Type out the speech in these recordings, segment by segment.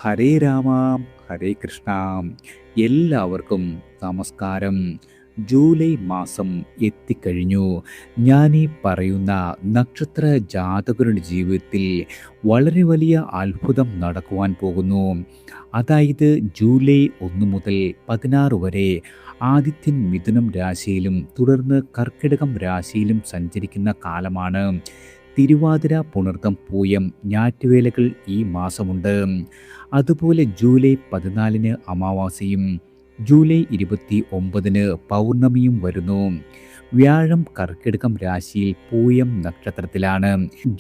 ഹരേ രാമ ഹരേ കൃഷ്ണ. എല്ലാവർക്കും നമസ്കാരം. ജൂലൈ മാസം എത്തിക്കഴിഞ്ഞു. ഞാനീ പറയുന്ന നക്ഷത്ര ജാതകരുടെ ജീവിതത്തിൽ വളരെ വലിയ അത്ഭുതം നടക്കുവാൻ പോകുന്നു. അതായത് ജൂലൈ 1 മുതൽ 16 വരെ ആദിത്യൻ മിഥുനം രാശിയിലും തുടർന്ന് കർക്കിടകം രാശിയിലും സഞ്ചരിക്കുന്ന കാലമാണ്. തിരുവാതിര, പുണർതം, പൂയം, ഞാറ്റുവേലകൾ ഈ മാസമുണ്ട്. അതുപോലെ ജൂലൈ 14 അമാവാസിയും ജൂലൈ 29 പൗർണമിയും വരുന്നു. വ്യാഴം കർക്കിടകം രാശിയിൽ പൂയം നക്ഷത്രത്തിലാണ്.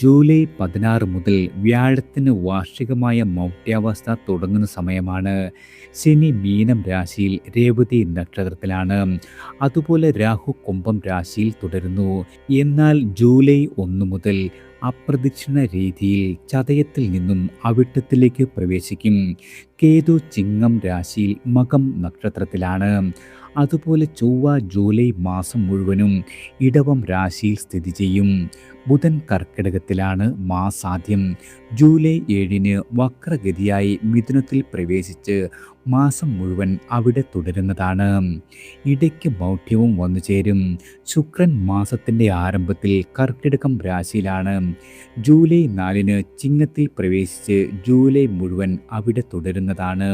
ജൂലൈ 16 മുതൽ വ്യാഴത്തിന് വാർഷികമായ മൗഢ്യാവസ്ഥ തുടങ്ങുന്ന സമയമാണ്. ശനി മീനം രാശിയിൽ രേവതി നക്ഷത്രത്തിലാണ്. അതുപോലെ രാഹു കുംഭം രാശിയിൽ തുടരുന്നു. എന്നാൽ ജൂലൈ 1 മുതൽ അപ്രദക്ഷിണ രീതിയിൽ ചതയത്തിൽ നിന്നും അവിട്ടത്തിലേക്ക് പ്രവേശിക്കും. കേതു ചിങ്ങം രാശിയിൽ മകം നക്ഷത്രത്തിലാണ്. അതുപോലെ ചൊവ്വ ജൂലൈ മാസം മുഴുവനും ഇടവം രാശിയിൽ സ്ഥിതി ചെയ്യും. ബുധൻ കർക്കിടകത്തിലാണ് മാസാദ്യം. ജൂലൈ 7 വക്രഗതിയായി മിഥുനത്തിൽ പ്രവേശിച്ച് മാസം മുഴുവൻ അവിടെ തുടരുന്നതാണ്. ഇടയ്ക്ക് മൗഢ്യവും വന്നു ചേരും. ശുക്രൻ മാസത്തിൻ്റെ ആരംഭത്തിൽ കർക്കിടകം രാശിയിലാണ്. ജൂലൈ 4 ചിങ്ങത്തിൽ പ്രവേശിച്ച് ജൂലൈ മുഴുവൻ അവിടെ തുടരുന്നതാണ്.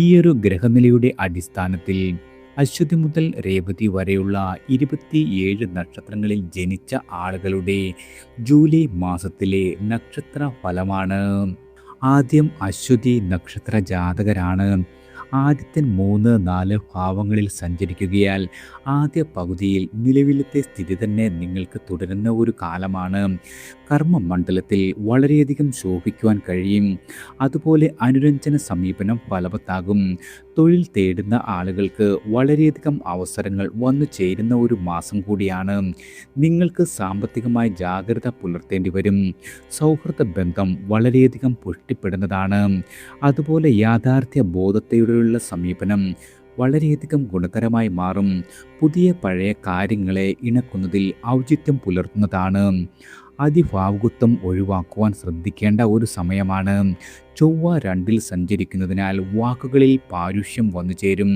ഈയൊരു ഗ്രഹനിലയുടെ അടിസ്ഥാനത്തിൽ അശ്വതി മുതൽ രേവതി വരെയുള്ള 27 നക്ഷത്രങ്ങളിൽ ജനിച്ച ആളുകളുടെ ജൂലൈ മാസത്തിലെ നക്ഷത്ര ഫലമാണ്. ആദ്യം അശ്വതി നക്ഷത്ര ജാതകരാണ്. ആദിത്യൻ 3, 4 ഭാവങ്ങളിൽ സഞ്ചരിക്കുകയാൽ ആദ്യ പകുതിയിൽ നിലവിലത്തെ സ്ഥിതി തന്നെ നിങ്ങൾക്ക് തുടരുന്ന ഒരു കാലമാണ്. കർമ്മമണ്ഡലത്തിൽ വളരെയധികം ശോഭിക്കുവാൻ കഴിയും. അതുപോലെ അനുരഞ്ജന സമീപനം ഫലവത്താകും. തൊഴിൽ തേടുന്ന ആളുകൾക്ക് വളരെയധികം അവസരങ്ങൾ വന്നു ചേരുന്ന ഒരു മാസം കൂടിയാണ്. നിങ്ങൾക്ക് സാമ്പത്തികമായി ജാഗ്രത പുലർത്തേണ്ടി വരും. സൗഹൃദ ബന്ധം വളരെയധികം പുഷ്ടിപ്പെടുന്നതാണ്. അതുപോലെ യാഥാർത്ഥ്യ ബോധത്തോടെയുള്ള സമീപനം വളരെയധികം ഗുണകരമായി മാറും. പുതിയ പഴയ കാര്യങ്ങളെ ഇണക്കുന്നതിൽ ഔചിത്യം പുലർത്തുന്നതാണ്. അതിഭാവുകത്വം ഒഴിവാക്കുവാൻ ശ്രദ്ധിക്കേണ്ട ഒരു സമയമാണ്. ചൊവ്വ 2 സഞ്ചരിക്കുന്നതിനാൽ വാക്കുകളിൽ പാരുഷ്യം വന്നു ചേരും.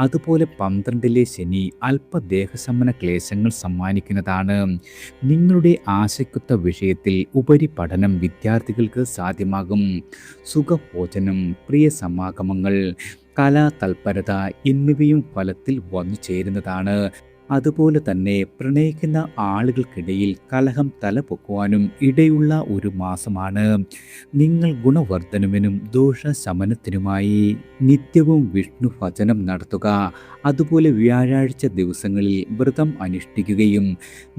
അതുപോലെ 12 ശനി അല്പദേഹശമന ക്ലേശങ്ങൾ സമ്മാനിക്കുന്നതാണ്. നിങ്ങളുടെ ആശയ്ക്കൊത്ത വിഷയത്തിൽ ഉപരിപഠനം വിദ്യാർത്ഥികൾക്ക് സാധ്യമാകും. സുഖഭോജനം, പ്രിയ സമാഗമങ്ങൾ, കലാതൽപരത എന്നിവയും ഫലത്തിൽ വന്നു ചേരുന്നതാണ്. അതുപോലെ തന്നെ പ്രണയിക്കുന്ന ആളുകൾക്കിടയിൽ കലഹം തലപൊക്കുവാനും ഇടയുള്ള ഒരു മാസമാണ്. നിങ്ങൾ ഗുണവർദ്ധനവിനും ദോഷശമനത്തിനുമായി നിത്യവും വിഷ്ണു ഭജനം നടത്തുക. അതുപോലെ വ്യാഴാഴ്ച ദിവസങ്ങളിൽ വ്രതം അനുഷ്ഠിക്കുകയും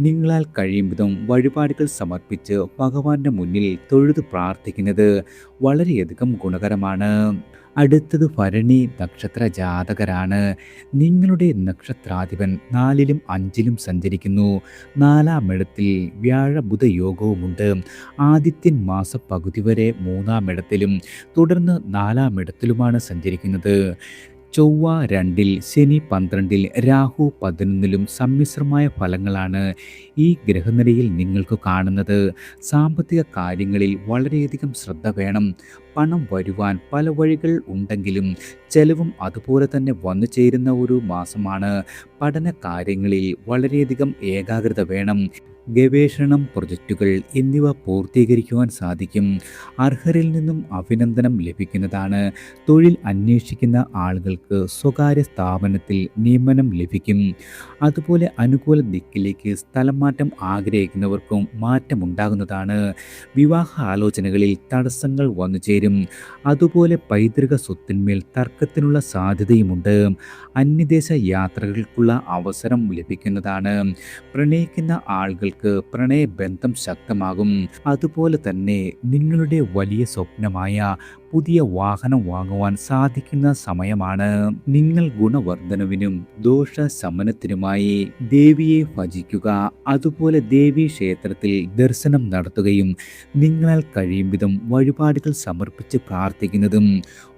നിങ്ങളാൽ കഴിയും വിധം വഴിപാടുകൾ സമർപ്പിച്ച് ഭഗവാന്റെ മുന്നിൽ തൊഴുത് പ്രാർത്ഥിക്കുന്നത് വളരെയധികം ഗുണകരമാണ്. അടുത്തത് ഭരണി നക്ഷത്ര ജാതകരാണ്. നിങ്ങളുടെ നക്ഷത്രാധിപൻ 4 5 സഞ്ചരിക്കുന്നു. 4-ാം ഇടത്തിൽ വ്യാഴബുധ യോഗവുമുണ്ട്. ആദിത്യൻ മാസപ്പകുതി വരെ 3-ാം ഇടത്തിലും തുടർന്ന് 4-ാം ഇടത്തിലുമാണ് സഞ്ചരിക്കുന്നത്. ചൊവ്വ 2, ശനി 12, രാഹു 11 സമ്മിശ്രമായ ഫലങ്ങളാണ് ഈ ഗ്രഹനിലയിൽ നിങ്ങൾക്ക് കാണുന്നത്. സാമ്പത്തിക കാര്യങ്ങളിൽ വളരെയധികം ശ്രദ്ധ വേണം. പണം വരുവാൻ പല വഴികൾ ഉണ്ടെങ്കിലും ചെലവും അതുപോലെ തന്നെ വന്നു ചേരുന്ന ഒരു മാസമാണ്. പഠന കാര്യങ്ങളിൽ വളരെയധികം ഏകാഗ്രത വേണം. ഗവേഷണം, പ്രൊജക്റ്റുകൾ എന്നിവ പൂർത്തീകരിക്കുവാൻ സാധിക്കും. അർഹരിൽ നിന്നും അഭിനന്ദനം ലഭിക്കുന്നതാണ്. തൊഴിൽ അന്വേഷിക്കുന്ന ആളുകൾക്ക് സ്വകാര്യ സ്ഥാപനത്തിൽ നിയമനം ലഭിക്കും. അതുപോലെ അനുകൂല ദിക്കിലേക്ക് സ്ഥലം മാറ്റം ആഗ്രഹിക്കുന്നവർക്കും മാറ്റമുണ്ടാകുന്നതാണ്. വിവാഹ ആലോചനകളിൽ തടസ്സങ്ങൾ വന്നു ചേരും. അതുപോലെ പൈതൃക സ്വത്തിന്മേൽ തർക്കത്തിനുള്ള സാധ്യതയുമുണ്ട്. അന്യദേശ യാത്രകൾക്കുള്ള അവസരം ലഭിക്കുന്നതാണ്. പ്രണയിക്കുന്ന ആളുകൾക്ക് പ്രണയബന്ധം ശക്തമാകും. അതുപോലെ തന്നെ നിങ്ങളുടെ വലിയ സ്വപ്നമായ പുതിയ വാഹനം വാങ്ങുവാൻ സാധിക്കുന്ന സമയമാണ്. നിങ്ങൾ ഗുണവർദ്ധനവിനും ദോഷശമനത്തിനുമായി ദേവിയെ ഭജിക്കുക. അതുപോലെ ദേവീ ക്ഷേത്രത്തിൽ ദർശനം നടത്തുകയും നിങ്ങളാൽ കഴിയും വിധം വഴിപാടുകൾ സമർപ്പിച്ച് പ്രാർത്ഥിക്കുന്നതും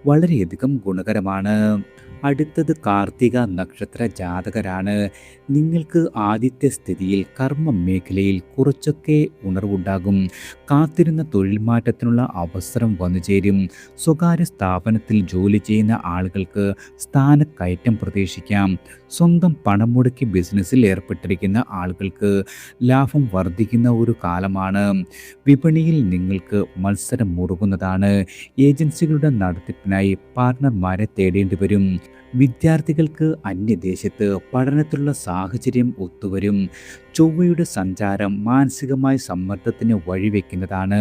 വളരെയധികം ഗുണകരമാണ്. അടുത്തത് കാർത്തിക നക്ഷത്ര ജാതകരാണ്. നിങ്ങൾക്ക് ആദിത്യസ്ഥിതിയിൽ കർമ്മ മേഖലയിൽ കുറച്ചൊക്കെ ഉണർവുണ്ടാകും. കാത്തിരുന്ന തൊഴിൽ മാറ്റത്തിനുള്ള അവസരം വന്നു ചേരും. സ്വകാര്യ സ്ഥാപനത്തിൽ ജോലി ചെയ്യുന്ന ആളുകൾക്ക് സ്ഥാനക്കയറ്റം പ്രതീക്ഷിക്കാം. സ്വന്തം പണം മുടക്കി ബിസിനസ്സിൽ ഏർപ്പെട്ടിരിക്കുന്ന ആളുകൾക്ക് ലാഭം വർദ്ധിക്കുന്ന ഒരു കാലമാണ്. വിപണിയിൽ നിങ്ങൾക്ക് മത്സരം മുറുകുന്നതാണ്. ഏജൻസികളുടെ നടത്തിപ്പിനായി പാർട്ണർമാരെ തേടേണ്ടി വരും. വിദ്യാർത്ഥികൾക്ക് അന്യദേശത്ത് പഠനത്തിലുള്ള സാഹചര്യം ഒത്തുവരും. ചൊവ്വയുടെ സഞ്ചാരം മാനസികമായ സമ്മർദ്ദത്തിന് വഴിവെക്കുന്നതാണ്.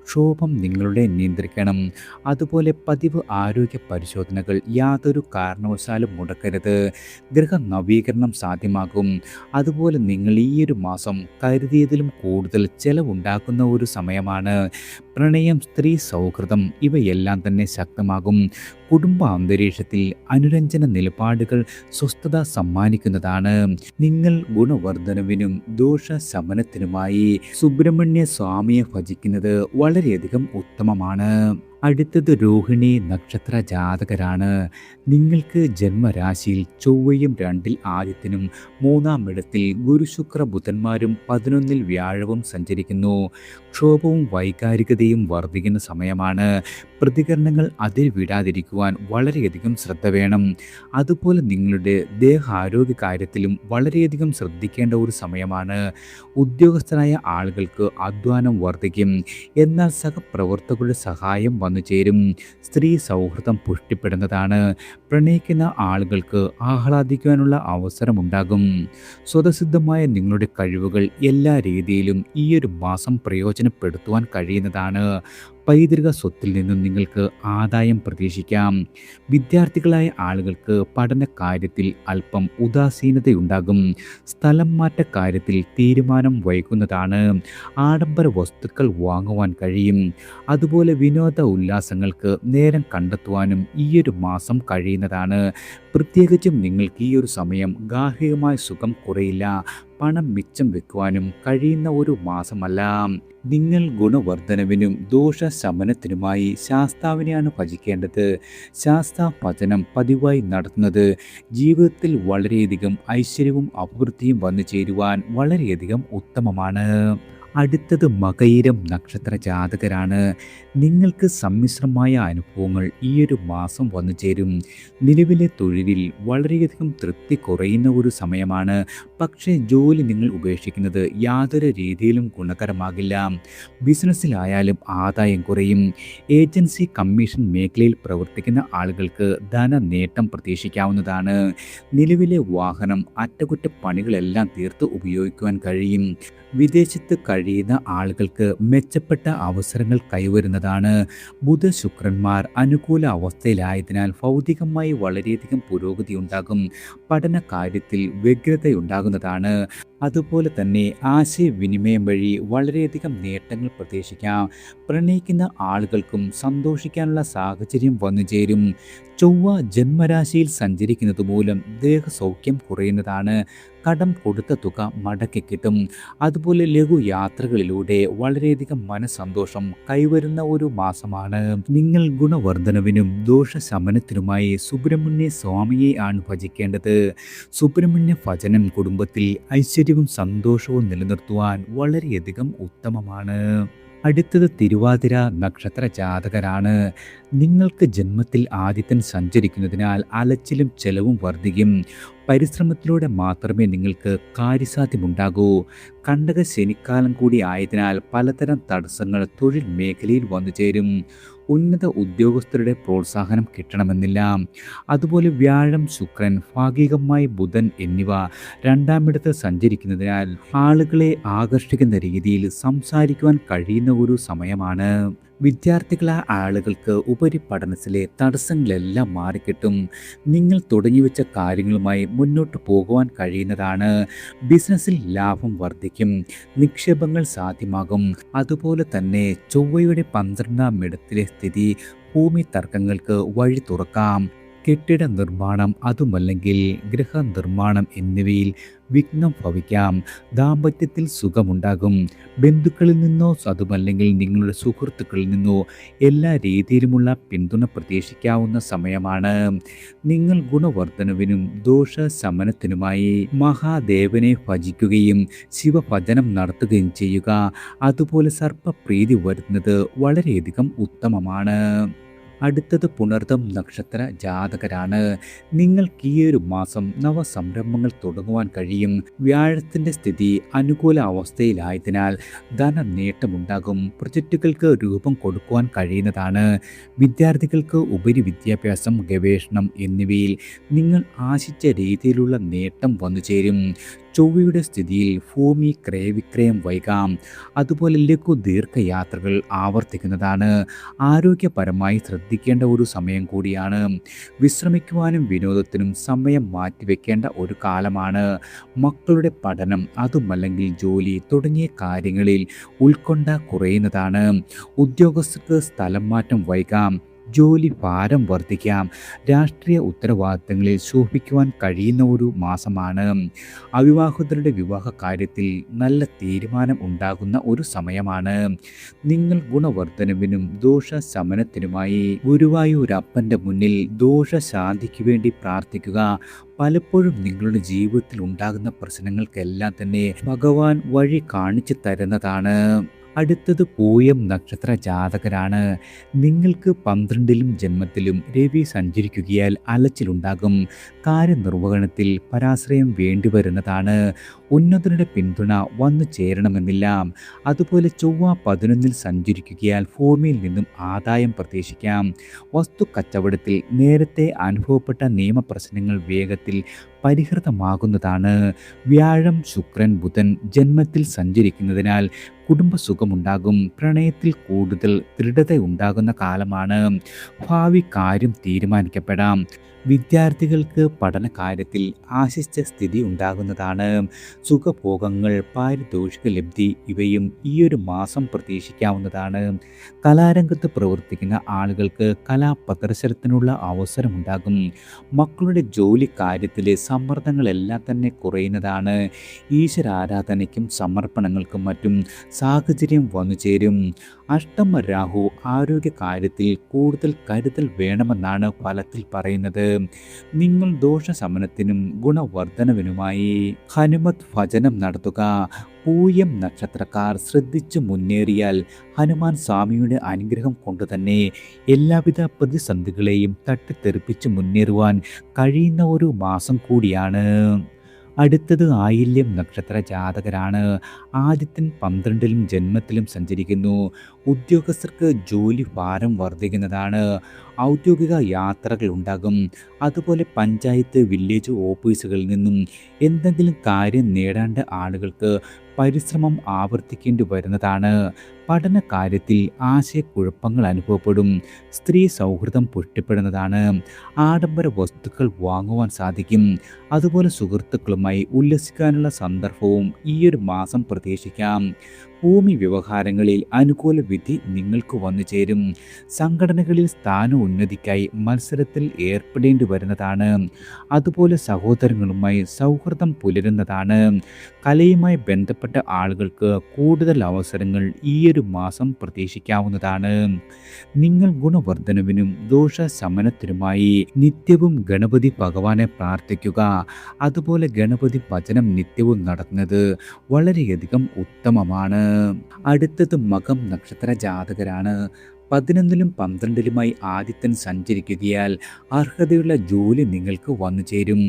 ക്ഷോഭം നിങ്ങളുടെ നിയന്ത്രിക്കണം. അതുപോലെ പതിവ് ആരോഗ്യ പരിശോധനകൾ യാതൊരു കാരണവശാലും മുടക്കരുത്. ഗൃഹ നവീകരണം സാധ്യമാകും. അതുപോലെ നിങ്ങൾ ഈ ഒരു മാസം കരുതിയതിലും കൂടുതൽ ചെലവുണ്ടാക്കുന്ന ഒരു സമയമാണ്. പ്രണയം, സ്ത്രീ സൗഹൃദം ഇവയെല്ലാം തന്നെ ശക്തമാകും. കുടുംബ അന്തരീക്ഷത്തിൽ അനുരഞ്ജന നിലപാടുകൾ സ്വസ്ഥത സമ്മാനിക്കുന്നതാണ്. നിങ്ങൾ ഗുണവർദ്ധനവിനും ദോഷശമനത്തിനുമായി സുബ്രഹ്മണ്യ സ്വാമിയെ ഭജിക്കുന്നത് വളരെയധികം ഉത്തമമാണ്. അടുത്തത് രോഹിണി നക്ഷത്ര ജാതകരാണ്. നിങ്ങൾക്ക് ജന്മരാശിയിൽ ചൊവ്വയും 2-ൽ ആദിത്യനും 3-ം ഇടത്തിൽ ഗുരു ശുക്ര ബുധന്മാരും 11-ൽ വ്യാഴവും സഞ്ചരിക്കുന്നു. ക്ഷോഭവും വൈകാരികതയും വർദ്ധിക്കുന്ന സമയമാണ്. പ്രതികരണങ്ങൾ അതിൽ വിടാതിരിക്കുവാൻ വളരെയധികം ശ്രദ്ധ വേണം. അതുപോലെ നിങ്ങളുടെ ദേഹാരോഗ്യ കാര്യത്തിലും വളരെയധികം ശ്രദ്ധിക്കേണ്ട ഒരു സമയമാണ്. ഉദ്യോഗസ്ഥരായ ആളുകൾക്ക് അധ്വാനം വർദ്ധിക്കും. എന്നാൽ സഹപ്രവർത്തകരുടെ സഹായം വന്നു ചേരും. സ്ത്രീ സൗഹൃദം പുഷ്ടിപ്പെടുന്നതാണ്. പ്രണയിക്കുന്ന ആളുകൾക്ക് ആഹ്ലാദിക്കുവാനുള്ള അവസരമുണ്ടാകും. സ്വതസിദ്ധമായ നിങ്ങളുടെ കഴിവുകൾ എല്ലാ രീതിയിലും ഈ ഒരു മാസം പ്രയോജനപ്പെടുത്തുവാൻ കഴിയുന്നതാണ്. പൈതൃക സ്വത്തിൽ നിന്നും നിങ്ങൾക്ക് ആദായം പ്രതീക്ഷിക്കാം. വിദ്യാർത്ഥികളായ ആളുകൾക്ക് പഠന കാര്യത്തിൽ അല്പം ഉദാസീനതയുണ്ടാകും. സ്ഥലം മാറ്റ കാര്യത്തിൽ തീരുമാനം വൈകുന്നതാണ്. ആഡംബര വസ്തുക്കൾ വാങ്ങുവാൻ കഴിയും. അതുപോലെ വിനോദ ഉല്ലാസങ്ങൾക്ക് നേരം കണ്ടെത്തുവാനും ഈയൊരു മാസം കഴിയുന്നതാണ്. പ്രത്യേകിച്ചും നിങ്ങൾക്ക് ഈ ഒരു സമയം ഗാർഹികമായ സുഖം കുറയില്ല. പണം മിച്ചം വെക്കുവാനും കഴിയുന്ന ഒരു മാസമല്ല. നിങ്ങൾ ഗുണവർദ്ധനവിനും ദോഷശമനത്തിനുമായി ശാസ്താവിനെയാണ് ഭജിക്കേണ്ടത്. ശാസ്താ ഭജനം പതിവായി നടത്തുന്നത് ജീവിതത്തിൽ വളരെയധികം ഐശ്വര്യവും അഭിവൃദ്ധിയും വന്നു ചേരുവാൻ വളരെയധികം ഉത്തമമാണ്. അടുത്തത് മകയിരം നക്ഷത്ര ജാതകരാണ്. നിങ്ങൾക്ക് സമ്മിശ്രമായ അനുഭവങ്ങൾ ഈ ഒരു മാസം വന്നു ചേരും. നിലവിലെ തൊഴിലിൽ വളരെയധികം തൃപ്തി കുറയുന്ന ഒരു സമയമാണ്. പക്ഷേ ജോലി നിങ്ങൾ ഉപേക്ഷിക്കുന്നത് യാതൊരു രീതിയിലും ഗുണകരമാകില്ല. ബിസിനസ്സിലായാലും ആദായം കുറയും. ഏജൻസി കമ്മീഷൻ മേഖലയിൽ പ്രവർത്തിക്കുന്ന ആളുകൾക്ക് ധന നേട്ടം പ്രതീക്ഷിക്കാവുന്നതാണ്. നിലവിലെ വാഹനം, അറ്റകുറ്റപ്പണികളെല്ലാം തീർത്ത് ഉപയോഗിക്കുവാൻ കഴിയും. വിദേശത്ത് കഴിയുന്ന ആളുകൾക്ക് മെച്ചപ്പെട്ട അവസരങ്ങൾ കൈവരുന്നതാണ്. ബുധ ശുക്രന്മാർ അനുകൂല അവസ്ഥയിലായതിനാൽ ഭൗതികമായി വളരെയധികം പുരോഗതി ഉണ്ടാകും. പഠന കാര്യത്തിൽ വ്യഗ്രതയുണ്ടാകുന്നതാണ്. അതുപോലെ തന്നെ ആശയവിനിമയം വഴി വളരെയധികം നേട്ടങ്ങൾ പ്രതീക്ഷിക്കാം. പ്രണയിക്കുന്ന ആളുകൾക്കും സന്തോഷിക്കാനുള്ള സാഹചര്യം വന്നു ചേരും. ചൊവ്വ ജന്മരാശിയിൽ സഞ്ചരിക്കുന്നത് മൂലം ദേഹസൗഖ്യം കുറയുന്നതാണ്. കടം കൊടുത്ത തുക മടക്കി കിട്ടും. അതുപോലെ ലഘു യാത്രകളിലൂടെ വളരെയധികം മനസ്സന്തോഷം കൈവരുന്ന ഒരു മാസമാണ്. നിങ്ങൾ ഗുണവർദ്ധനവിനും ദോഷശമനത്തിനുമായി സുബ്രഹ്മണ്യ സ്വാമിയെ ആണ് ഭജിക്കേണ്ടത്. സുബ്രഹ്മണ്യ ഭജനം കുടുംബത്തിൽ ഐശ്വര്യവും സന്തോഷവും നിലനിർത്തുവാൻ വളരെയധികം ഉത്തമമാണ്. അടുത്തത് തിരുവാതിര നക്ഷത്ര ജാതകരാണ്. നിങ്ങൾക്ക് ജന്മത്തിൽ ആദിത്യൻ സഞ്ചരിക്കുന്നതിനാൽ അലച്ചിലും ചെലവും വർദ്ധിക്കും. പരിശ്രമത്തിലൂടെ മാത്രമേ നിങ്ങൾക്ക് കാര്യസാധ്യമുണ്ടാകൂ. കണ്ടക ശനിക്കാലം കൂടി ആയതിനാൽ പലതരം തടസ്സങ്ങൾ തൊഴിൽ മേഖലയിൽ വന്നു ചേരും. ഉന്നത ഉദ്യോഗസ്ഥരുടെ പ്രോത്സാഹനം കിട്ടണമെന്നില്ല. അതുപോലെ വ്യാഴം, ശുക്രൻ, ഭാഗികമായി ബുധൻ എന്നിവ 2-ം ഇടത്ത് സഞ്ചരിക്കുന്നതിനാൽ ആളുകളെ ആകർഷിക്കുന്ന രീതിയിൽ സംസാരിക്കുവാൻ കഴിയുന്ന ഒരു സമയമാണ്. വിദ്യാർത്ഥികളായ ആളുകൾക്ക് ഉപരിപഠനത്തിലെ തടസ്സങ്ങളെല്ലാം മാറിക്കിട്ടും. നിങ്ങൾ തുടങ്ങിവെച്ച കാര്യങ്ങളുമായി മുന്നോട്ട് പോകുവാൻ കഴിയുന്നതാണ്. ബിസിനസ്സിൽ ലാഭം വർദ്ധിക്കും. നിക്ഷേപങ്ങൾ സാധ്യമാകും. അതുപോലെ തന്നെ ചൊവ്വയുടെ 12-ം ഇടത്തിലെ സ്ഥിതി ഭൂമി തർക്കങ്ങൾക്ക് വഴി തുറക്കാം. കെട്ടിട നിർമ്മാണം, അതുമല്ലെങ്കിൽ ഗൃഹനിർമ്മാണം എന്നിവയിൽ വിഘ്നം ഭവിക്കാം. ദാമ്പത്യത്തിൽ സുഖമുണ്ടാകും. ബന്ധുക്കളിൽ നിന്നോ അതുമല്ലെങ്കിൽ നിങ്ങളുടെ സുഹൃത്തുക്കളിൽ നിന്നോ എല്ലാ രീതിയിലുമുള്ള പിന്തുണ പ്രതീക്ഷിക്കാവുന്ന സമയമാണ്. നിങ്ങൾ ഗുണവർദ്ധനവിനും ദോഷശമനത്തിനുമായി മഹാദേവനെ ഭജിക്കുകയും ശിവഭജനം നടത്തുകയും ചെയ്യുക. അതുപോലെ സർപ്പപ്രീതി വരുന്നത് വളരെയധികം ഉത്തമമാണ്. അടുത്തത് പുണർതം നക്ഷത്ര ജാതകരാണ്. നിങ്ങൾക്ക് ഈ ഒരു മാസം നവസംരംഭങ്ങൾ തുടങ്ങുവാൻ കഴിയും. വ്യാഴത്തിൻ്റെ സ്ഥിതി അനുകൂല അവസ്ഥയിലായതിനാൽ ധനനേട്ടമുണ്ടാകും. പ്രൊജക്റ്റുകൾക്ക് രൂപം കൊടുക്കുവാൻ കഴിയുന്നതാണ്. വിദ്യാർത്ഥികൾക്ക് ഉപരിവിദ്യാഭ്യാസം, ഗവേഷണം എന്നിവയിൽ നിങ്ങൾ ആശിച്ച രീതിയിലുള്ള നേട്ടം വന്നുചേരും. ചൊവ്വയുടെ സ്ഥിതിയിൽ ഭൂമി ക്രയവിക്രയം വൈകാം. അതുപോലെ ലഘു ദീർഘയാത്രകൾ ആവർത്തിക്കുന്നതാണ്. ആരോഗ്യപരമായി ശ്രദ്ധിക്കേണ്ട ഒരു സമയം കൂടിയാണ്. വിശ്രമിക്കുവാനും വിനോദത്തിനും സമയം മാറ്റിവെക്കേണ്ട ഒരു കാലമാണ്. മക്കളുടെ പഠനം, അതുമല്ലെങ്കിൽ ജോലി തുടങ്ങിയ കാര്യങ്ങളിൽ ഉത്കണ്ഠ കുറയുന്നതാണ്. ഉദ്യോഗസ്ഥർക്ക് സ്ഥലം മാറ്റം വൈകാം. ജോലി ഭാരം വർദ്ധിക്കാം. രാഷ്ട്രീയ ഉത്തരവാദിത്തങ്ങളിൽ ശോഭിക്കുവാൻ കഴിയുന്ന ഒരു മാസമാണ്. അവിവാഹിതരുടെ വിവാഹ കാര്യത്തിൽ നല്ല തീരുമാനം ഉണ്ടാകുന്ന ഒരു സമയമാണ്. നിങ്ങൾ ഗുണവർദ്ധനവിനും ദോഷശമനത്തിനുമായി ഗുരുവായൂരപ്പൻ്റെ മുന്നിൽ ദോഷശാന്തിക്ക് വേണ്ടി പ്രാർത്ഥിക്കുക. പലപ്പോഴും നിങ്ങളുടെ ജീവിതത്തിൽ ഉണ്ടാകുന്ന പ്രശ്നങ്ങൾക്കെല്ലാം തന്നെ ഭഗവാൻ വഴി കാണിച്ചു തരുന്നതാണ്. അടുത്തത് പൂയം നക്ഷത്ര ജാതകരാണ്. നിങ്ങൾക്ക് 12ലും ജന്മത്തിലും രവി സഞ്ചരിക്കുകയാൽ അലച്ചിലുണ്ടാകും. കാര്യനിർവഹണത്തിൽ പരാശ്രയം വേണ്ടിവരുന്നതാണ്. ഉന്നതരുടെ പിന്തുണ വന്നു ചേരണമെന്നില്ല. അതുപോലെ ചൊവ്വ 11ൽ സഞ്ചരിക്കുകയാൽ ഭൂമിയിൽ നിന്നും ആദായം പ്രതീക്ഷിക്കാം. വസ്തു കച്ചവടത്തിൽ നേരത്തെ അനുഭവപ്പെട്ട നിയമപ്രശ്നങ്ങൾ വേഗത്തിൽ പരിഹൃതമാകുന്നതാണ്. വ്യാഴം, ശുക്രൻ, ബുധൻ ജന്മത്തിൽ സഞ്ചരിക്കുന്നതിനാൽ കുടുംബസുഖമുണ്ടാകും. പ്രണയത്തിൽ കൂടുതൽ ദൃഢതയുണ്ടാകുന്ന കാലമാണ്. ഭാവി കാര്യം തീരുമാനിക്കപ്പെടാം. വിദ്യാർത്ഥികൾക്ക് പഠനകാര്യത്തിൽ ആശിച്ച സ്ഥിതി ഉണ്ടാകുന്നതാണ്. സുഖഭോഗങ്ങൾ, പാരിതോഷിക ലബ്ധി ഇവയും ഈ ഒരു മാസം പ്രതീക്ഷിക്കാവുന്നതാണ്. കലാരംഗത്ത് പ്രവർത്തിക്കുന്ന ആളുകൾക്ക് കലാപ്രദർശനത്തിനുള്ള അവസരമുണ്ടാകും. മക്കളുടെ ജോലി കാര്യത്തിലെ സമ്മർദ്ദങ്ങളെല്ലാം തന്നെ കുറയുന്നതാണ്. ഈശ്വരാരാധനയ്ക്കും സമർപ്പണങ്ങൾക്കും മറ്റും സാഹചര്യം വന്നുചേരും. അഷ്ടമ രാഹു ആരോഗ്യ കാര്യത്തിൽ കൂടുതൽ കരുതൽ വേണമെന്നാണ് ഫലത്തിൽ പറയുന്നത്. നിങ്ങൾ ദോഷശമനത്തിനും ഗുണവർദ്ധനവിനുമായി ഹനുമത് ഭജനം നടത്തുക. പൂയം നക്ഷത്രക്കാർ ശ്രദ്ധിച്ചു മുന്നേറിയാൽ ഹനുമാൻ സ്വാമിയുടെ അനുഗ്രഹം കൊണ്ട് തന്നെ എല്ലാവിധ പ്രതിസന്ധികളെയും തട്ടിത്തെറിപ്പിച്ച് മുന്നേറുവാൻ കഴിയുന്ന ഒരു മാസം കൂടിയാണ്. അടുത്തത് ആയില്യം നക്ഷത്ര ജാതകരാണ്. ആദിത്യൻ 12ലും ജന്മത്തിലും സഞ്ചരിക്കുന്നു. ഉദ്യോഗസ്ഥർക്ക് ജോലി ഭാരം വർദ്ധിക്കുന്നതാണ്. ഔദ്യോഗിക യാത്രകൾ ഉണ്ടാകും. അതുപോലെ പഞ്ചായത്ത്, വില്ലേജ് ഓഫീസുകളിൽ നിന്നും എന്തെങ്കിലും കാര്യം നേടേണ്ട ആളുകൾക്ക് പരിശ്രമം ആവർത്തിക്കേണ്ടി വരുന്നതാണ്. പഠന കാര്യത്തിൽ ആശയക്കുഴപ്പങ്ങൾ അനുഭവപ്പെടും. സ്ത്രീ സൗഹൃദം പുഷ്ടിപ്പെടുന്നതാണ്. ആഡംബര വസ്തുക്കൾ വാങ്ങുവാൻ സാധിക്കും. അതുപോലെ സുഹൃത്തുക്കളുമായി ഉല്ലസിക്കാനുള്ള സന്ദർഭവും ഈ ഒരു മാസം പ്രതീക്ഷിക്കാം. ഭൂമി വ്യവഹാരങ്ങളിൽ അനുകൂല വിധി നിങ്ങൾക്ക് വന്നു ചേരും. സംഘടനകളിൽ സ്ഥാന ഉന്നതിക്കായി മത്സരത്തിൽ ഏർപ്പെടേണ്ടി വരുന്നതാണ്. അതുപോലെ സഹോദരങ്ങളുമായി സൗഹൃദം പുലരുന്നതാണ്. കലയുമായി ബന്ധപ്പെട്ട ആളുകൾക്ക് കൂടുതൽ അവസരങ്ങൾ ഈ ഒരു മാസം പ്രതീക്ഷിക്കാവുന്നതാണ്. നിങ്ങൾ ഗുണവർദ്ധനവിനും ദോഷശമനത്തിനുമായി നിത്യവും ഗണപതി ഭഗവാനെ പ്രാർത്ഥിക്കുക. അതുപോലെ ഗണപതി ഭജനം നിത്യവും നടത്തുന്നത് വളരെയധികം ഉത്തമമാണ്. അടുത്തത് മകം നക്ഷത്ര ജാതകരാണ്. 11ലും 12ലുമായി ആദിത്യൻ സഞ്ചരിക്കുകയാൽ അർഹതയുള്ള ജോലി നിങ്ങൾക്ക് വന്നു ചേരും.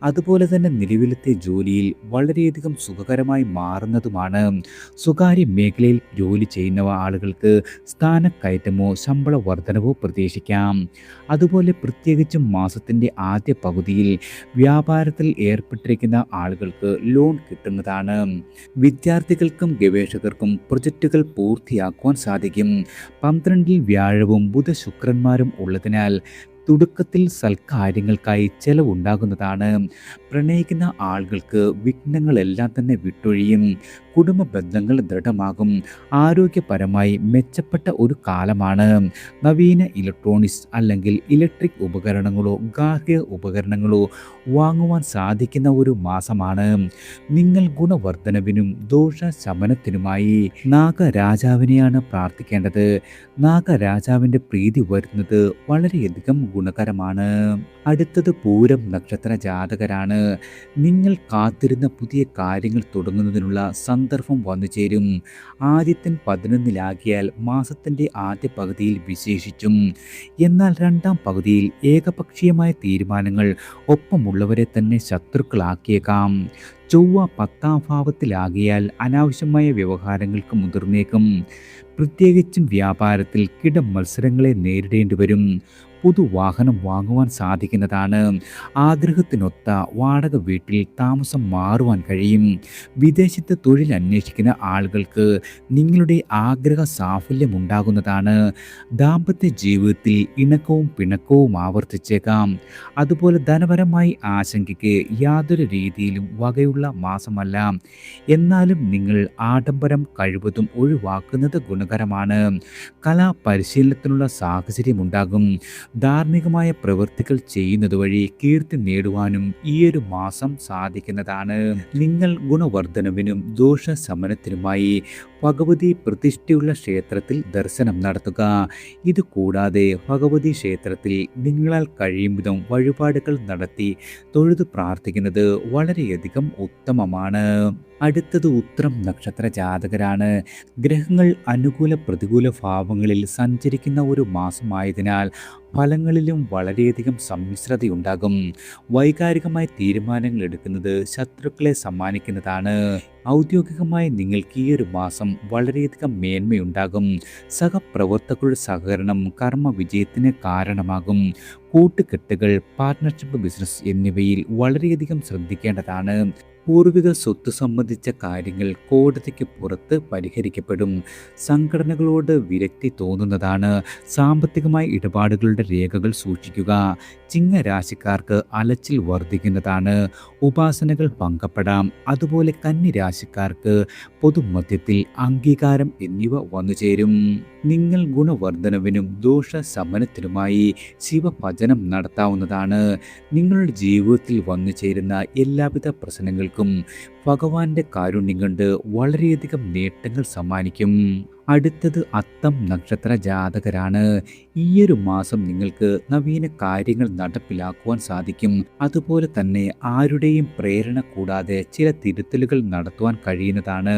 അതുപോലെ തന്നെ നിലവിലത്തെ ജോലിയിൽ വളരെയധികം സുഖകരമായി മാറുന്നതുമാണ്. സ്വകാര്യ മേഖലയിൽ ജോലി ചെയ്യുന്ന ആളുകൾക്ക് സ്ഥാനക്കയറ്റമോ ശമ്പള വർധനവോ പ്രതീക്ഷിക്കാം. അതുപോലെ പ്രത്യേകിച്ചും മാസത്തിൻ്റെ ആദ്യ പകുതിയിൽ വ്യാപാരത്തിൽ ഏർപ്പെട്ടിരിക്കുന്ന ആളുകൾക്ക് ലോൺ കിട്ടുന്നതാണ്. വിദ്യാർത്ഥികൾക്കും ഗവേഷകർക്കും പ്രൊജക്റ്റുകൾ പൂർത്തിയാക്കുവാൻ സാധിക്കും. 12ൽ വ്യാഴവും ബുധ ശുക്രന്മാരും ഉള്ളതിനാൽ തുടക്കത്തിൽ സൽക്കാര്യങ്ങൾക്കായി ചെലവുണ്ടാകുന്നതാണ്. പ്രണയിക്കുന്ന ആളുകൾക്ക് വിഘ്നങ്ങളെല്ലാം തന്നെ വിട്ടൊഴിയും. കുടുംബ ബന്ധങ്ങൾ ദൃഢമാകും. ആരോഗ്യപരമായി മെച്ചപ്പെട്ട ഒരു കാലമാണ്. നവീന ഇലക്ട്രോണിക്സ് അല്ലെങ്കിൽ ഇലക്ട്രിക് ഉപകരണങ്ങളോ ഗാർഹിക ഉപകരണങ്ങളോ വാങ്ങുവാൻ സാധിക്കുന്ന ഒരു മാസമാണ്. നിങ്ങൾ ഗുണവർദ്ധനവിനും ദോഷശമനത്തിനുമായി നാഗരാജാവിനെയാണ് പ്രാർത്ഥിക്കേണ്ടത്. നാഗരാജാവിൻ്റെ പ്രീതി വരുന്നത് വളരെയധികം ഗുണകരമാണ്. അടുത്തത് പൂരം നക്ഷത്ര ജാതകരാണ്. നിങ്ങൾ കാത്തിരുന്ന പുതിയ കാര്യങ്ങൾ തുടങ്ങുന്നതിനുള്ള സന്ദർഭം വന്നു ചേരും. ആദിത്യൻ 11-ലാകിയാൽ മാസത്തിൻ്റെ ആദ്യ പകുതിയിൽ വിശേഷിച്ചും. എന്നാൽ രണ്ടാം പകുതിയിൽ ഏകപക്ഷീയമായ തീരുമാനങ്ങൾ ഒപ്പമുള്ളവരെ തന്നെ ശത്രുക്കളാക്കിയേക്കാം. ചൊവ്വ 10-ാം ഭാവത്തിലാകിയാൽ അനാവശ്യമായ വ്യവഹാരങ്ങൾക്ക് മുതിർന്നേക്കും. പ്രത്യേകിച്ചും വ്യാപാരത്തിൽ കിടമത്സരങ്ങളെ നേരിടേണ്ടി വരും. പുതുവാഹനം വാങ്ങുവാൻ സാധിക്കുന്നതാണ്. ആഗ്രഹത്തിനൊത്ത വാടക വീട്ടിൽ താമസം മാറുവാൻ കഴിയും. വിദേശത്ത് തൊഴിൽ അന്വേഷിക്കുന്ന ആളുകൾക്ക് നിങ്ങളുടെ ആഗ്രഹ സാഫല്യമുണ്ടാകുന്നതാണ്. ദാമ്പത്യ ജീവിതത്തിൽ ഇണക്കവും പിണക്കവും ആവർത്തിച്ചേക്കാം. അതുപോലെ ധനപരമായി ആശങ്കയ്ക്ക് യാതൊരു രീതിയിലും വകയുള്ള മാസമല്ല. എന്നാലും നിങ്ങൾ ആഡംബരം കഴിവതും ഒഴിവാക്കുന്നത് ഗുണകരമാണ്. കലാപരിശീലനത്തിനുള്ള സാഹചര്യമുണ്ടാകും. ധാർമ്മികമായ പ്രവൃത്തികൾ ചെയ്യുന്നത് വഴി കീർത്തി നേടുവാനും ഈയൊരു മാസം സാധിക്കുന്നതാണ്. നിങ്ങൾ ഗുണവർദ്ധനവിനും ദോഷശമനത്തിനുമായി ഭഗവതി പ്രതിഷ്ഠയുള്ള ക്ഷേത്രത്തിൽ ദർശനം നടത്തുക. ഇതുകൂടാതെ ഭഗവതി ക്ഷേത്രത്തിൽ നിങ്ങളാൽ കഴിയും വിധം വഴിപാടുകൾ നടത്തി തൊഴുതു പ്രാർത്ഥിക്കുന്നത് വളരെയധികം ഉത്തമമാണ്. അടുത്തത് ഉത്രം നക്ഷത്ര ജാതകരാണ്. ഗ്രഹങ്ങൾ അനുകൂല പ്രതികൂല ഭാവങ്ങളിൽ സഞ്ചരിക്കുന്ന ഒരു മാസമായതിനാൽ ഫലങ്ങളിലും വളരെയധികം സമ്മിശ്രതയുണ്ടാകും. വൈകാരികമായ തീരുമാനങ്ങൾ എടുക്കുന്നത് ശത്രുക്കളെ സമ്മാനിക്കുന്നതാണ്. ഔദ്യോഗികമായി നിങ്ങൾക്ക് ഈ ഒരു മാസം വളരെയധികം മേന്മയുണ്ടാകും. സഹപ്രവർത്തകരുടെ സഹകരണം കർമ്മ വിജയത്തിന് കാരണമാകും. കൂട്ടുകെട്ടുകൾ, പാർട്ട്ണർഷിപ്പ്, ബിസിനസ് എന്നിവയിൽ വളരെയധികം ശ്രദ്ധിക്കേണ്ടതാണ്. പൂർവിക സ്വത്ത് സംബന്ധിച്ച കാര്യങ്ങൾ കോടതിക്ക് പുറത്ത് പരിഹരിക്കപ്പെടും. സംഘടനകളോട് വിരക്തി തോന്നുന്നതാണ്. സാമ്പത്തികമായ ഇടപാടുകളുടെ രേഖകൾ സൂക്ഷിക്കുക. ചിങ്ങരാശിക്കാർക്ക് അലച്ചിൽ വർദ്ധിക്കുന്നതാണ്. ഉപാസനകൾ പങ്കപ്പെടാം. അതുപോലെ കന്നിരാശിക്കാർക്ക് പൊതുമധ്യത്തിൽ അംഗീകാരം എന്നിവ വന്നുചേരും. നിങ്ങൾ ഗുണവർദ്ധനവിനും ദോഷശമനത്തിനുമായി ശിവഭജനം നടത്താവുന്നതാണ്. നിങ്ങളുടെ ജീവിതത്തിൽ വന്നു ചേരുന്ന എല്ലാവിധ പ്രശ്നങ്ങൾക്കും ഭഗവാന്റെ കാരുണ്യം കൊണ്ട് വളരെയധികം നേട്ടങ്ങൾ സമ്മാനിക്കും. അടുത്തത് അത്തം നക്ഷത്ര ജാതകരാണ്. ഈയൊരു മാസം നിങ്ങൾക്ക് നവീന കാര്യങ്ങൾ നടപ്പിലാക്കുവാൻ സാധിക്കും. അതുപോലെ തന്നെ ആരുടെയും പ്രേരണ കൂടാതെ ചില തിരുത്തലുകൾ നടത്തുവാൻ കഴിയുന്നതാണ്.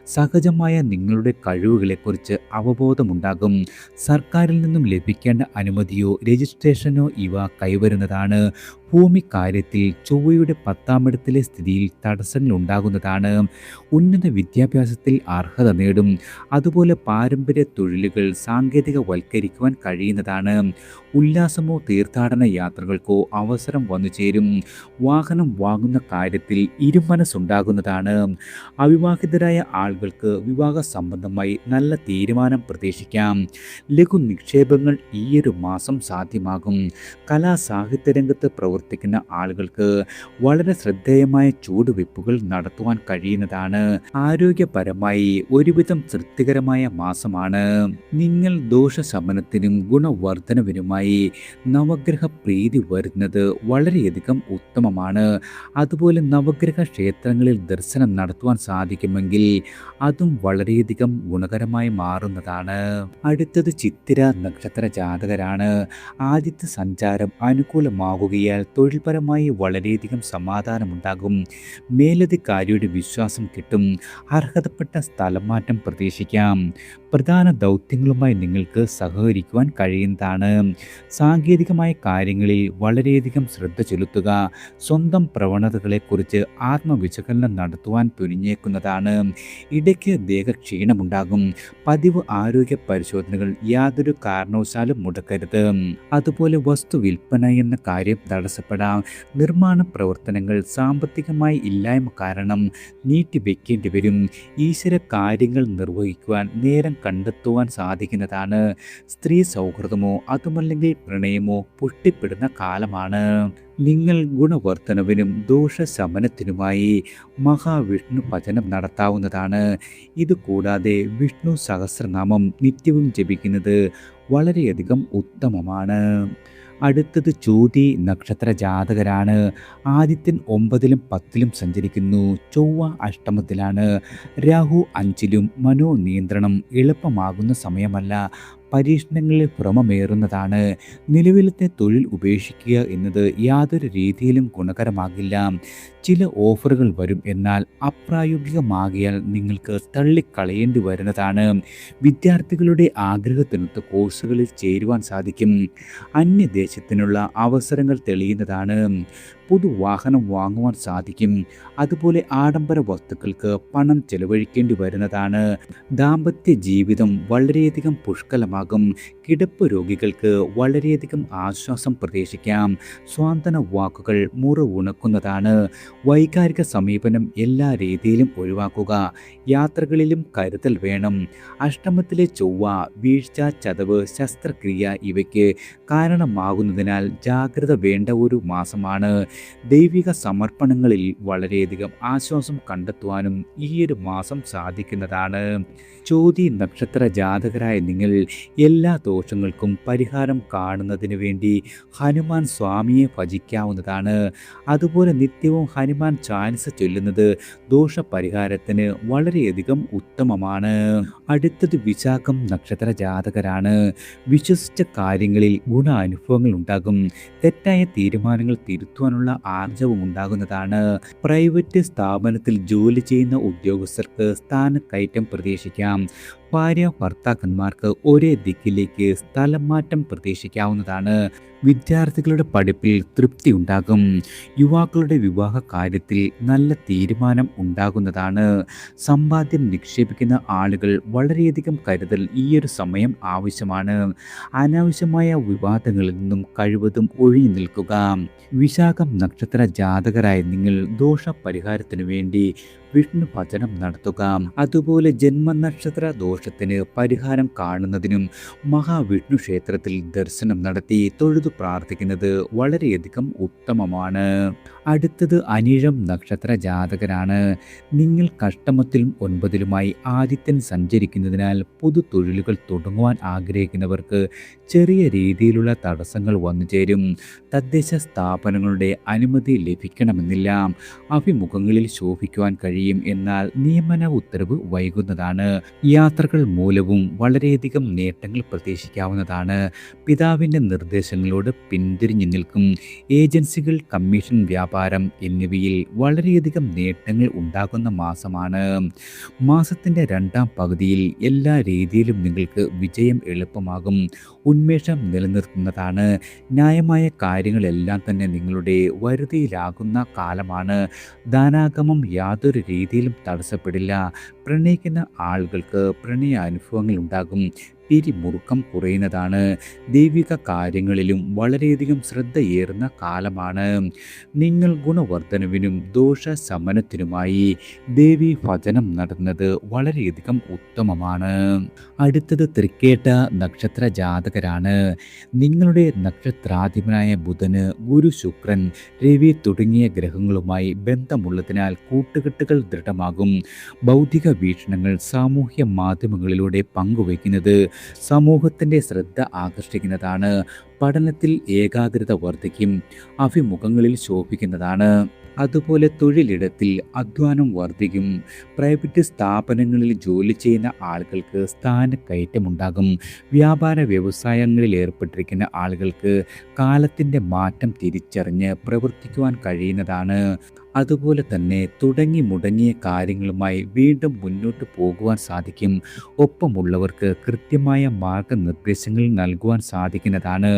സഹജമായ നിങ്ങളുടെ കഴിവുകളെക്കുറിച്ച് അവബോധമുണ്ടാകും. സർക്കാരിൽ നിന്നും ലഭിക്കേണ്ട അനുമതിയോ രജിസ്ട്രേഷനോ ഇവ കൈവരുന്നതാണ്. ഭൂമി കാര്യത്തിൽ ചൊവ്വയുടെ 10-ാം ഇടത്തിലെ സ്ഥിതിയിൽ തടസ്സങ്ങൾ ഉണ്ടാകുന്നതാണ്. ഉന്നത വിദ്യാഭ്യാസത്തിൽ അർഹത നേടും. അതുപോലെ പാരമ്പര്യ തൊഴിലുകൾ സാങ്കേതികവൽക്കരിക്കുവാൻ കഴിയുന്നതാണ്. ഉല്ലാസമോ തീർത്ഥാടന യാത്രകൾക്കോ അവസരം വന്നു ചേരും. വാഹനം വാങ്ങുന്ന കാര്യത്തിൽ ഇരുമനസ്സുണ്ടാകുന്നതാണ്. അവിവാഹിതരായ ആളുകൾക്ക് വിവാഹ സംബന്ധമായി നല്ല തീരുമാനം പ്രതീക്ഷിക്കാം. ലഘു നിക്ഷേപങ്ങൾ ഈയൊരു മാസം സാധ്യമാകും. കലാ സാഹിത്യ രംഗത്ത് പ്രവർത്തിക്കുന്ന ആളുകൾക്ക് വളരെ ശ്രദ്ധേയമായ ചുവടുവയ്പ്പുകൾ നടത്തുവാൻ കഴിയുന്നതാണ്. ആരോഗ്യപരമായി ഒരുവിധം തൃപ്തികരമായ മാസമാണ്. നിങ്ങൾ ദോഷശമനത്തിനും ഗുണവർദ്ധനവിനുമായി നവഗ്രഹ പ്രീതി വരുന്നത് വളരെയധികം ഉത്തമമാണ്. അതുപോലെ നവഗ്രഹ ക്ഷേത്രങ്ങളിൽ ദർശനം നടത്തുവാൻ സാധിക്കുമെങ്കിൽ അതും വളരെയധികം ഗുണകരമായി മാറുന്നതാണ്. അടുത്തത് ചിത്തിര നക്ഷത്ര ജാതകരാണ്. ആദ്യത്തെ സഞ്ചാരം അനുകൂലമാകുകയാൽ തൊഴിൽപരമായി വളരെയധികം സമാധാനമുണ്ടാകും. മേലധികാരിയുടെ വിശ്വാസം കിട്ടും. അർഹതപ്പെട്ട സ്ഥലമാറ്റം പ്രതീക്ഷിക്കാം. പ്രധാന ദൗത്യങ്ങളുമായി നിങ്ങൾക്ക് സഹകരിക്കുവാൻ കഴിയുന്നതാണ്. സാങ്കേതികമായ കാര്യങ്ങളിൽ വളരെയധികം ശ്രദ്ധ ചെലുത്തുക. സ്വന്തം പ്രവണതകളെക്കുറിച്ച് ആത്മവിശകലനം നടത്തുവാൻ തുനിഞ്ഞേക്കുന്നതാണ്. ഇടയ്ക്ക് ദേഹക്ഷീണമുണ്ടാകും. പതിവ് ആരോഗ്യ പരിശോധനകൾ യാതൊരു കാരണവശാലും മുടക്കരുത്. അതുപോലെ വസ്തു വിൽപ്പന എന്ന കാര്യം തടസ്സപ്പെടാം. നിർമ്മാണ പ്രവർത്തനങ്ങൾ സാമ്പത്തികമായി ഇല്ലായ്മ കാരണം നീട്ടിവെക്കേണ്ടി വരും. ഈശ്വര കാര്യങ്ങൾ നിർവഹിക്കുവാൻ നേരം കണ്ടെത്തുവാൻ സാധിക്കുന്നതാണ്. സ്ത്രീ സൗഹൃദമോ അതുമല്ലെങ്കിൽ പ്രണയമോ പുഷ്ടിപ്പെടുന്ന കാലമാണ്. നിങ്ങൾ ഗുണവർദ്ധനവിനും ദോഷശമനത്തിനുമായി മഹാവിഷ്ണു ഭജനം നടത്താവുന്നതാണ്. ഇതുകൂടാതെ വിഷ്ണു സഹസ്രനാമം നിത്യവും ജപിക്കുന്നത് വളരെയധികം ഉത്തമമാണ്. അടുത്തത് ചോതി നക്ഷത്ര ജാതകരാണ്. ആദിത്യൻ 9-ലും 10-ലും സഞ്ചരിക്കുന്നു. ചൊവ്വ അഷ്ടമത്തിലാണ്. രാഹു 5-ലും. മനോനിയന്ത്രണം എളുപ്പമാകുന്ന സമയമല്ല. പരീക്ഷണങ്ങളിൽ ഭ്രമമേറുന്നതാണ്. നിലവിലത്തെ തൊഴിൽ ഉപേക്ഷിക്കുക എന്നത് യാതൊരു രീതിയിലും ഗുണകരമാകില്ല. ചില ഓഫറുകൾ വരും, എന്നാൽ അപ്രായോഗികമാകിയാൽ നിങ്ങൾക്ക് തള്ളിക്കളയേണ്ടി വരുന്നതാണ്. വിദ്യാർത്ഥികളുടെ ആഗ്രഹത്തിനൊത്ത കോഴ്സുകളിൽ ചേരുവാൻ സാധിക്കും. അന്യദേശത്തിനുള്ള അവസരങ്ങൾ തെളിയുന്നതാണ്. പുതുവാഹനം വാങ്ങുവാൻ സാധിക്കും. അതുപോലെ ആഡംബര വസ്തുക്കൾക്ക് പണം ചെലവഴിക്കേണ്ടി വരുന്നതാണ്. ദാമ്പത്യ ജീവിതം വളരെയധികം പുഷ്കലമാകും. കിടപ്പ് രോഗികൾക്ക് വളരെയധികം ആശ്വാസം പ്രതീക്ഷിക്കാം. സ്വാന്തന വാക്കുകൾ മുറിവുണക്കുന്നതാണ്. വൈകാരിക സമീപനം എല്ലാ രീതിയിലും ഒഴിവാക്കുക. യാത്രകളിലും കരുതൽ വേണം. അഷ്ടമത്തിലെ ചൊവ്വ വീഴ്ച, ചതവ്, ശസ്ത്രക്രിയ ഇവയ്ക്ക് കാരണമാകുന്നതിനാൽ ജാഗ്രത വേണ്ട ഒരു മാസമാണ്. ദൈവിക സമർപ്പണങ്ങളിൽ വളരെയധികം ആശ്വാസം കണ്ടെത്തുവാനും ഈയൊരു മാസം സാധിക്കുന്നതാണ്. ചോതി നക്ഷത്ര ജാതകരായ നിങ്ങൾ എല്ലാ ദോഷങ്ങൾക്കും പരിഹാരം കാണുന്നതിന് വേണ്ടി ഹനുമാൻ സ്വാമിയെ ഭജിക്കാവുന്നതാണ്. അതുപോലെ നിത്യവും ഹനുമാൻ ചാലിസ ചൊല്ലുന്നത് ദോഷപരിഹാരത്തിന് വളരെയധികം ഉത്തമമാണ്. അടുത്തത് വിശാഖം നക്ഷത്ര ജാതകരാണ്. വിശ്വസിച്ച കാര്യങ്ങളിൽ ഗുണാനുഭവങ്ങൾ ഉണ്ടാകും. തെറ്റായ തീരുമാനങ്ങൾ തിരുത്തുവാനുള്ള ആർജവും ഉണ്ടാകുന്നതാണ്. പ്രൈവറ്റ് സ്ഥാപനത്തിൽ ജോലി ചെയ്യുന്ന ഉദ്യോഗസ്ഥർക്ക് സ്ഥാനക്കയറ്റം പ്രതീക്ഷിക്കാം. ഭാര്യ ഭർത്താക്കന്മാർക്ക് ഒരേ ദിക്കിലേക്ക് സ്ഥലം മാറ്റം പ്രതീക്ഷിക്കാവുന്നതാണ്. വിദ്യാർത്ഥികളുടെ പഠിപ്പിൽ തൃപ്തി ഉണ്ടാകും. യുവാക്കളുടെ വിവാഹ കാര്യത്തിൽ നല്ല തീരുമാനം ഉണ്ടാകുന്നതാണ്. സമ്പാദ്യം നിക്ഷേപിക്കുന്ന ആളുകൾ വളരെയധികം കരുതൽ ഈയൊരു സമയം ആവശ്യമാണ്. അനാവശ്യമായ വിവാദങ്ങളിൽ നിന്നും കഴിവതും ഒഴിഞ്ഞു നിൽക്കുക. വിശാഖം നക്ഷത്ര ജാതകരായ നിങ്ങൾ ദോഷപരിഹാരത്തിനു വേണ്ടി വിഷ്ണു ഭജനം നടത്തുക. അതുപോലെ ജന്മനക്ഷത്ര ദോഷത്തിന് പരിഹാരം കാണുന്നതിനും മഹാവിഷ്ണു ക്ഷേത്രത്തിൽ ദർശനം നടത്തി തൊഴുതു പ്രാർത്ഥിക്കുന്നത് വളരെയധികം ഉത്തമമാണ്. അടുത്തത് അനിഴം നക്ഷത്ര ജാതകരാണ്. നിങ്ങൾ കഷ്ടമത്തിലും 9-ലുമായി ആദിത്യൻ സഞ്ചരിക്കുന്നതിനാൽ പുതു തൊഴിലുകൾ തുടങ്ങുവാൻ ആഗ്രഹിക്കുന്നവർക്ക് ചെറിയ രീതിയിലുള്ള തടസ്സങ്ങൾ വന്നു ചേരും. തദ്ദേശ സ്ഥാപനങ്ങളുടെ അനുമതി ലഭിക്കണമെന്നില്ല. അഭിമുഖങ്ങളിൽ ശോഭിക്കുവാൻ കഴിയും, എന്നാൽ നിയമന ഉത്തരവ് വൈകുന്നതാണ്. യാത്രകൾ മൂലവും വളരെയധികം നേട്ടങ്ങൾ പ്രതീക്ഷിക്കാവുന്നതാണ്. പിതാവിൻ്റെ നിർദ്ദേശങ്ങളോട് പിന്തിരിഞ്ഞു നിൽക്കും. ഏജൻസികൾ, കമ്മീഷൻ വ്യാപാരം എന്നിവയിൽ വളരെയധികം നേട്ടങ്ങൾ ഉണ്ടാകുന്ന മാസമാണ്. മാസത്തിൻ്റെ രണ്ടാം പകുതിയിൽ എല്ലാ രീതിയിലും നിങ്ങൾക്ക് വിജയം എളുപ്പമാകും. ഉന്മേഷം നിലനിർത്തുന്നതാണ്. ന്യായമായ കാര്യങ്ങളെല്ലാം തന്നെ നിങ്ങളുടെ വരുതിയിലാകുന്ന കാലമാണ്. ധനാഗമം യാതൊരു രീതിയിലും തടസ്സപ്പെടില്ല. പ്രണയിക്കുന്ന ആളുകൾക്ക് പ്രണയാനുഭവങ്ങൾ ഉണ്ടാകും. പിരിമുറുക്കം കുറയുന്നതാണ്. ദൈവിക കാര്യങ്ങളിലും വളരെയധികം ശ്രദ്ധയേറുന്ന കാലമാണ്. നിങ്ങൾ ഗുണവർദ്ധനവിനും ദോഷശമനത്തിനുമായി ദേവി ഭജനം നടത്തുന്നത് വളരെയധികം ഉത്തമമാണ്. അടുത്തത് തൃക്കേട്ട നക്ഷത്ര ജാതകരാണ്. നിങ്ങളുടെ നക്ഷത്രാധിപനായ ബുധന്, ഗുരു, ശുക്രൻ, രവി തുടങ്ങിയ ഗ്രഹങ്ങളുമായി ബന്ധമുള്ളതിനാൽ കൂട്ടുകെട്ടുകൾ ദൃഢമാകും. ബൗദ്ധിക വീക്ഷണങ്ങൾ സാമൂഹ്യ മാധ്യമങ്ങളിലൂടെ പങ്കുവയ്ക്കുന്നത് സമൂഹത്തിൻ്റെ ശ്രദ്ധ ആകർഷിക്കുന്നതാണ്. പഠനത്തിൽ ഏകാഗ്രത വർദ്ധിക്കും. അഭിമുഖങ്ങളിൽ ശോഭിക്കുന്നതാണ്. അതുപോലെ തൊഴിലിടത്തിൽ അധ്വാനം വർദ്ധിക്കും. പ്രൈവറ്റ് സ്ഥാപനങ്ങളിൽ ജോലി ചെയ്യുന്ന ആളുകൾക്ക് സ്ഥാനക്കയറ്റമുണ്ടാകും. വ്യാപാര വ്യവസായങ്ങളിൽ ഏർപ്പെട്ടിരിക്കുന്ന ആളുകൾക്ക് കാലത്തിൻ്റെ മാറ്റം തിരിച്ചറിഞ്ഞ് പ്രവർത്തിക്കുവാൻ കഴിയുന്നതാണ്. അതുപോലെ തന്നെ തുടങ്ങി മുടങ്ങിയ കാര്യങ്ങളുമായി വീണ്ടും മുന്നോട്ട് പോകുവാൻ സാധിക്കും. ഒപ്പമുള്ളവർക്ക് കൃത്യമായ മാർഗനിർദ്ദേശങ്ങൾ നൽകുവാൻ സാധിക്കുന്നതാണ്.